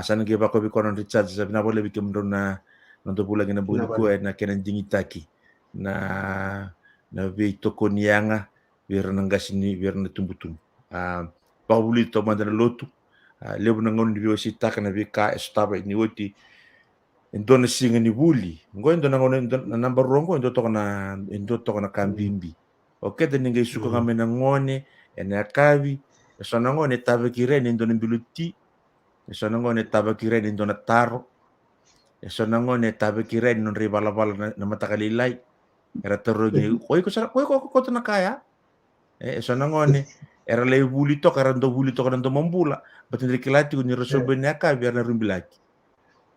sana ge ba ko bi ko non recharge sa na bole bi kem na no bulang na buni kuah na kenan dingitaki na be toko nianga biar nangasini biar na tumbutum pabuli to mandana lotu lebu na ngon biyo sita kana bi ka estaba ni woti indona singa ni buli ngo indona ngon na number rongo indo to na kambimbi oke de ninge suka ngame na ngone ene akabi so na ngone tabe kirene indona biluti so na ngone tabe kirene indona taro so na ngone tabe kirene non ribala bala na matakalilai era torogi ko to na kaya so na ngone era le buli to karando buli to karando mambula batindri kilati ko ni resolve ni aka biar na rumbilaki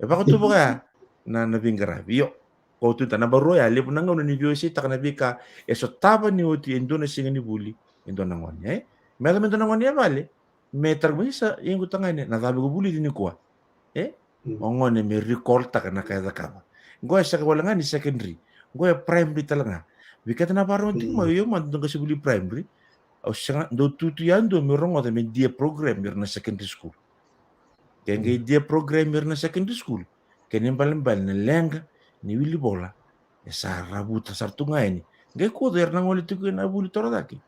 baka to baka na vingara yo ko tu na baro ya le punanga ni biosi ta kana bika so taba ni oti indona singa ni buli indona ngone mela mendona ngone ya vale meter bisa ingu tangane na tabi ko buli ni kwa ngone me recall ta kana kaya kaba ngoy sa wala nga ni secondary ngoy primary talaga bika na baro ting mo yo man dunga si buli primary o sanga do tutu yando mi rongo de dia program mir na secondary school kenga dia program mir na secondary school kenen balembal na lenga ni wili bola sa rabuta sartunga ini ngai ko der na ngoli tuku na buli toradaki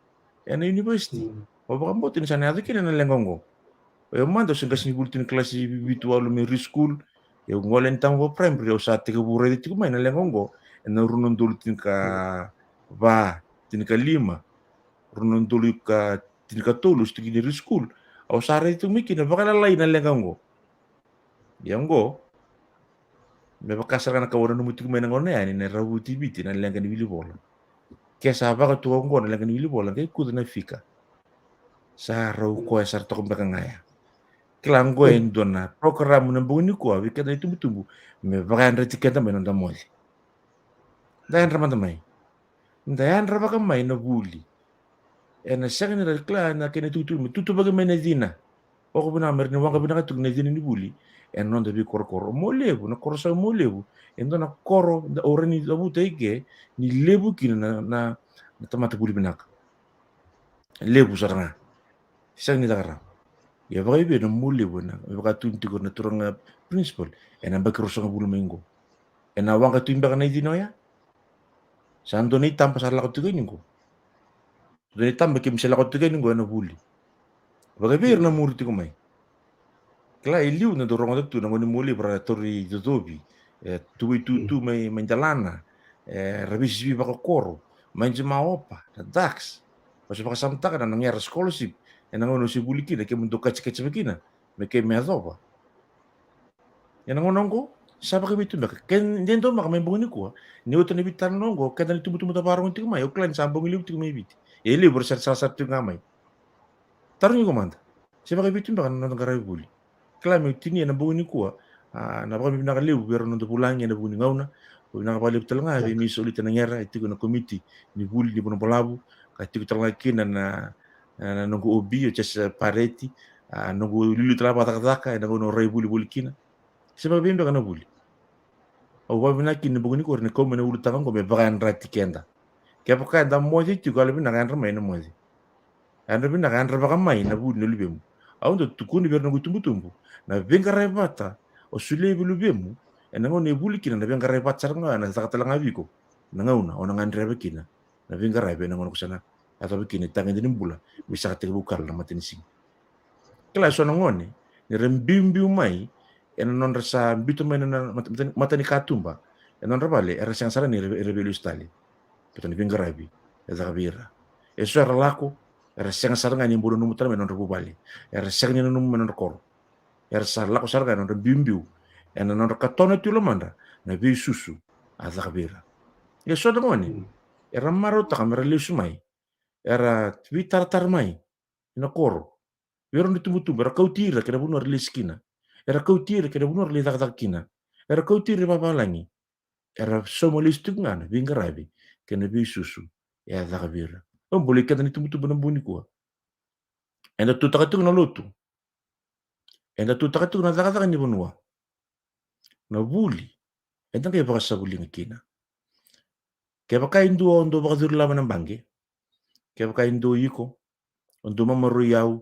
na university o baka mbotin sa na adiki na lengongo o mando singa si bultin klase virtual mi school e ngolen tango primary o sa tiga bure di tuku mai na lengongo na runon dultin ka ba tin ka 5 runon dulu ka tinika tulus tigi dari school au sare itu miki na bakala lain na lengango yango me bakasar kana kawana no mutu mena ngone ani na rabu tibiti na lengan wili bola ke sa baka tu ngo na lengan wili bola ke kudu na fika sa rau ko sar to mbaka ngaya klango endona program na buni ko wi kada itu tumbu me baka ndra tiketa me na moli dan ramanda mai ndayan rabaka mai na buli na second na kla na kene tutu baga mena dina o ko bina mer ni wanga bina tu ne dina ni buli non da bi kor molebu na korsa molebu endo na koro da orani da butege ni lebu kina na tamata buli binaka lebu saranga sang ni dagara ya bagai be no molebu na baga tunti ko na turanga principal ba korsa bulu mengo na wanga tu imba na dina ya sando ni tampa sala ko tu ningo Doni tamba ke misala ko tiga ningo na buli. Baga bir na murti ko mai. Kla iliu na dorong tu na ngoni muli para tori dodobi. Tu mai menjalana. Rabis bi baka koro. Main jema opa, na dax. Pas baka samtaka na nangyara scholarship. Na ngono si buli kina ke mundo kachi kina. Me ke me adoba. Yana ngonongo saba ke bitu baka ken dendo maka membuni ko. Ni uto ni bitan nongo kada ni tumu tabarong ti ko mai. O klan sambong iliu ti ko mai biti. Ele bersar salah satu ngamai. Taruh komanda. Siapa kebitin bahkan nonton karai buli. Klam tini na bunyi kuah. Na bahkan bina kali biar nonton pulangnya na bunyi ngauna. Bina kali betul nggak? Ini sulit nangera itu kena komiti. Ni buli di pun pelabu. Kati kita lagi na nunggu obi o jas pareti. Nunggu lulu telah patah-patah. Nunggu norai buli kina. Siapa kebitin bahkan na buli. Awal bina kini bunyi kuah. Nekau mana ulu tangan kau bahkan rati kenda. Kaya pakai da mozi tu kalau bina kan ramai na mozi. Anda bina kan ramai kamai na budi na lubemu. Au ndo tukuni biar nunggu tumbu. Na benga rebata o sule lubemu. Na ngone buli kina na benga rebata saranga na sakata langa biko. Na ngauna ona ngandre bekina. Na benga rebe na ngono kusana. Atau bekina tangan din bula bisa katek bukal na matin sing. Kala so na ngone ni rembimbiu mai non rasa bitu mai na matani katumba. Non rabale era sang sara ni rebelu stali. Petani bengarabi, eza kabira. Eso era lako, era senga saranga ni mbono numu tara menon bubali era senga ni numu menon kor era sarla ko sarga non bimbiu ena non katona tulo manda na bi susu azabira ya soda ngoni era maro ta kamera lesu mai era twitter tar mai ina koro vero ni tumutu era kautira kena bunor leskina era kautira kena bunor le kina era kautira babalangi era somolistuk ngana bingarabi kena bi susu ya azabira boleh kata ni tumutu banambuni kuwa enda tu takatu na lotu enda tu takatu na zaka ni bonua na buli enda ke baka sabuli ngikina ke baka indu ondo baka zuru lama na bange ke baka indu yiko ondo mamaru yau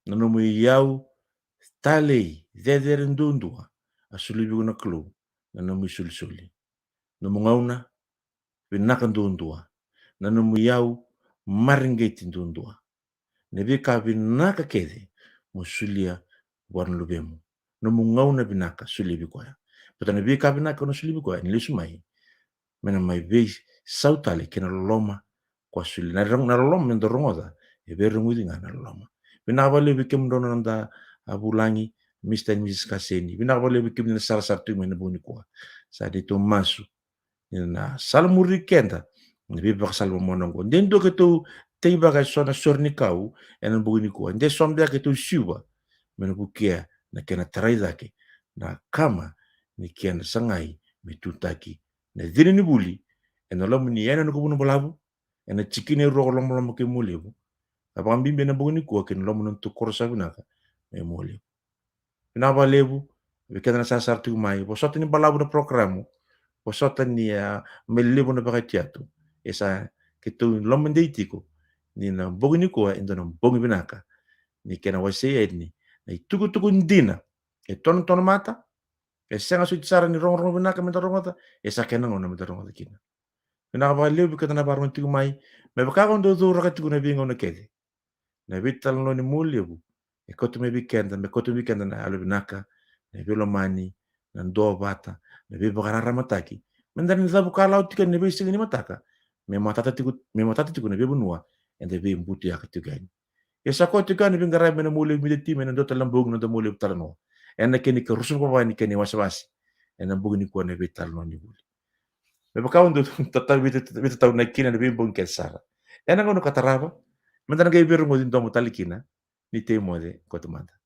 na nomu yau tale zeder ndundua asuli na klu na nomu suli nomu ngauna binaka ndundua na nomu yau maringeti ndundua nebika binaka kede musulia wan lubemu no mungauna binaka suli bikoya patana bika binaka no suli bikoya ni lesumai mena mai be sautale kena loma kwa suli na loma mendo rongoda e beru ngudi ngana loma bina bale bikem dono nda abulangi Mr. and Mrs. Kaseni bina bale bikem na sara sartu mena buni kwa sa de to masu na salmuri kenda ni be bak salmo monongo ndendo ke to teiba ga sona sornikau ena buni kwa nde sombe ke to siwa mena bukia na kena tarai zake na kama ni kiana sangai mitutaki na dhini ni buli ena lomu ni yana nukubu nubulabu ena chikine rogo lomu lomu ke mulebu apa ambimbe na bugni kuwa ken lomu nuntu korosa binaka me mulebu binaba lebu bikena na sasar tu mai bosota ni balabu na programu bosota ni melebu na bakatiatu esa kitu lomu ndeitiko ni na bugni kuwa endo na bugni binaka ni kena wase edni na tuku ndina e tono mata e senga suit sara ni rong binaka menta rongota e sakena ngona menta rongota kina binaka ba lebu bikena na barman tu mai me baka ndo zo rakatu na bingo na kede na vital no ni mulebu e kotu me bikenda na alu binaka na vilo mani na ndo bata na be bagarara mataki menda ni zabu kala utika ne be sigi ni mataka me matata tiku na be bunua ende be mbuti ya katigani esa ko tika ni bingara me na mulebu mi de ti me na ndo talambog na ndo mulebu talano ena keni ka rusul baba ni keni wasawasi ena bugu ni ko ne vital no ni buli me baka ndo tata bita tau na kina ne be bong kesara ena ngono kataraba menda na ge biru ngodi ndo mutalikina ni te mode ko tumanda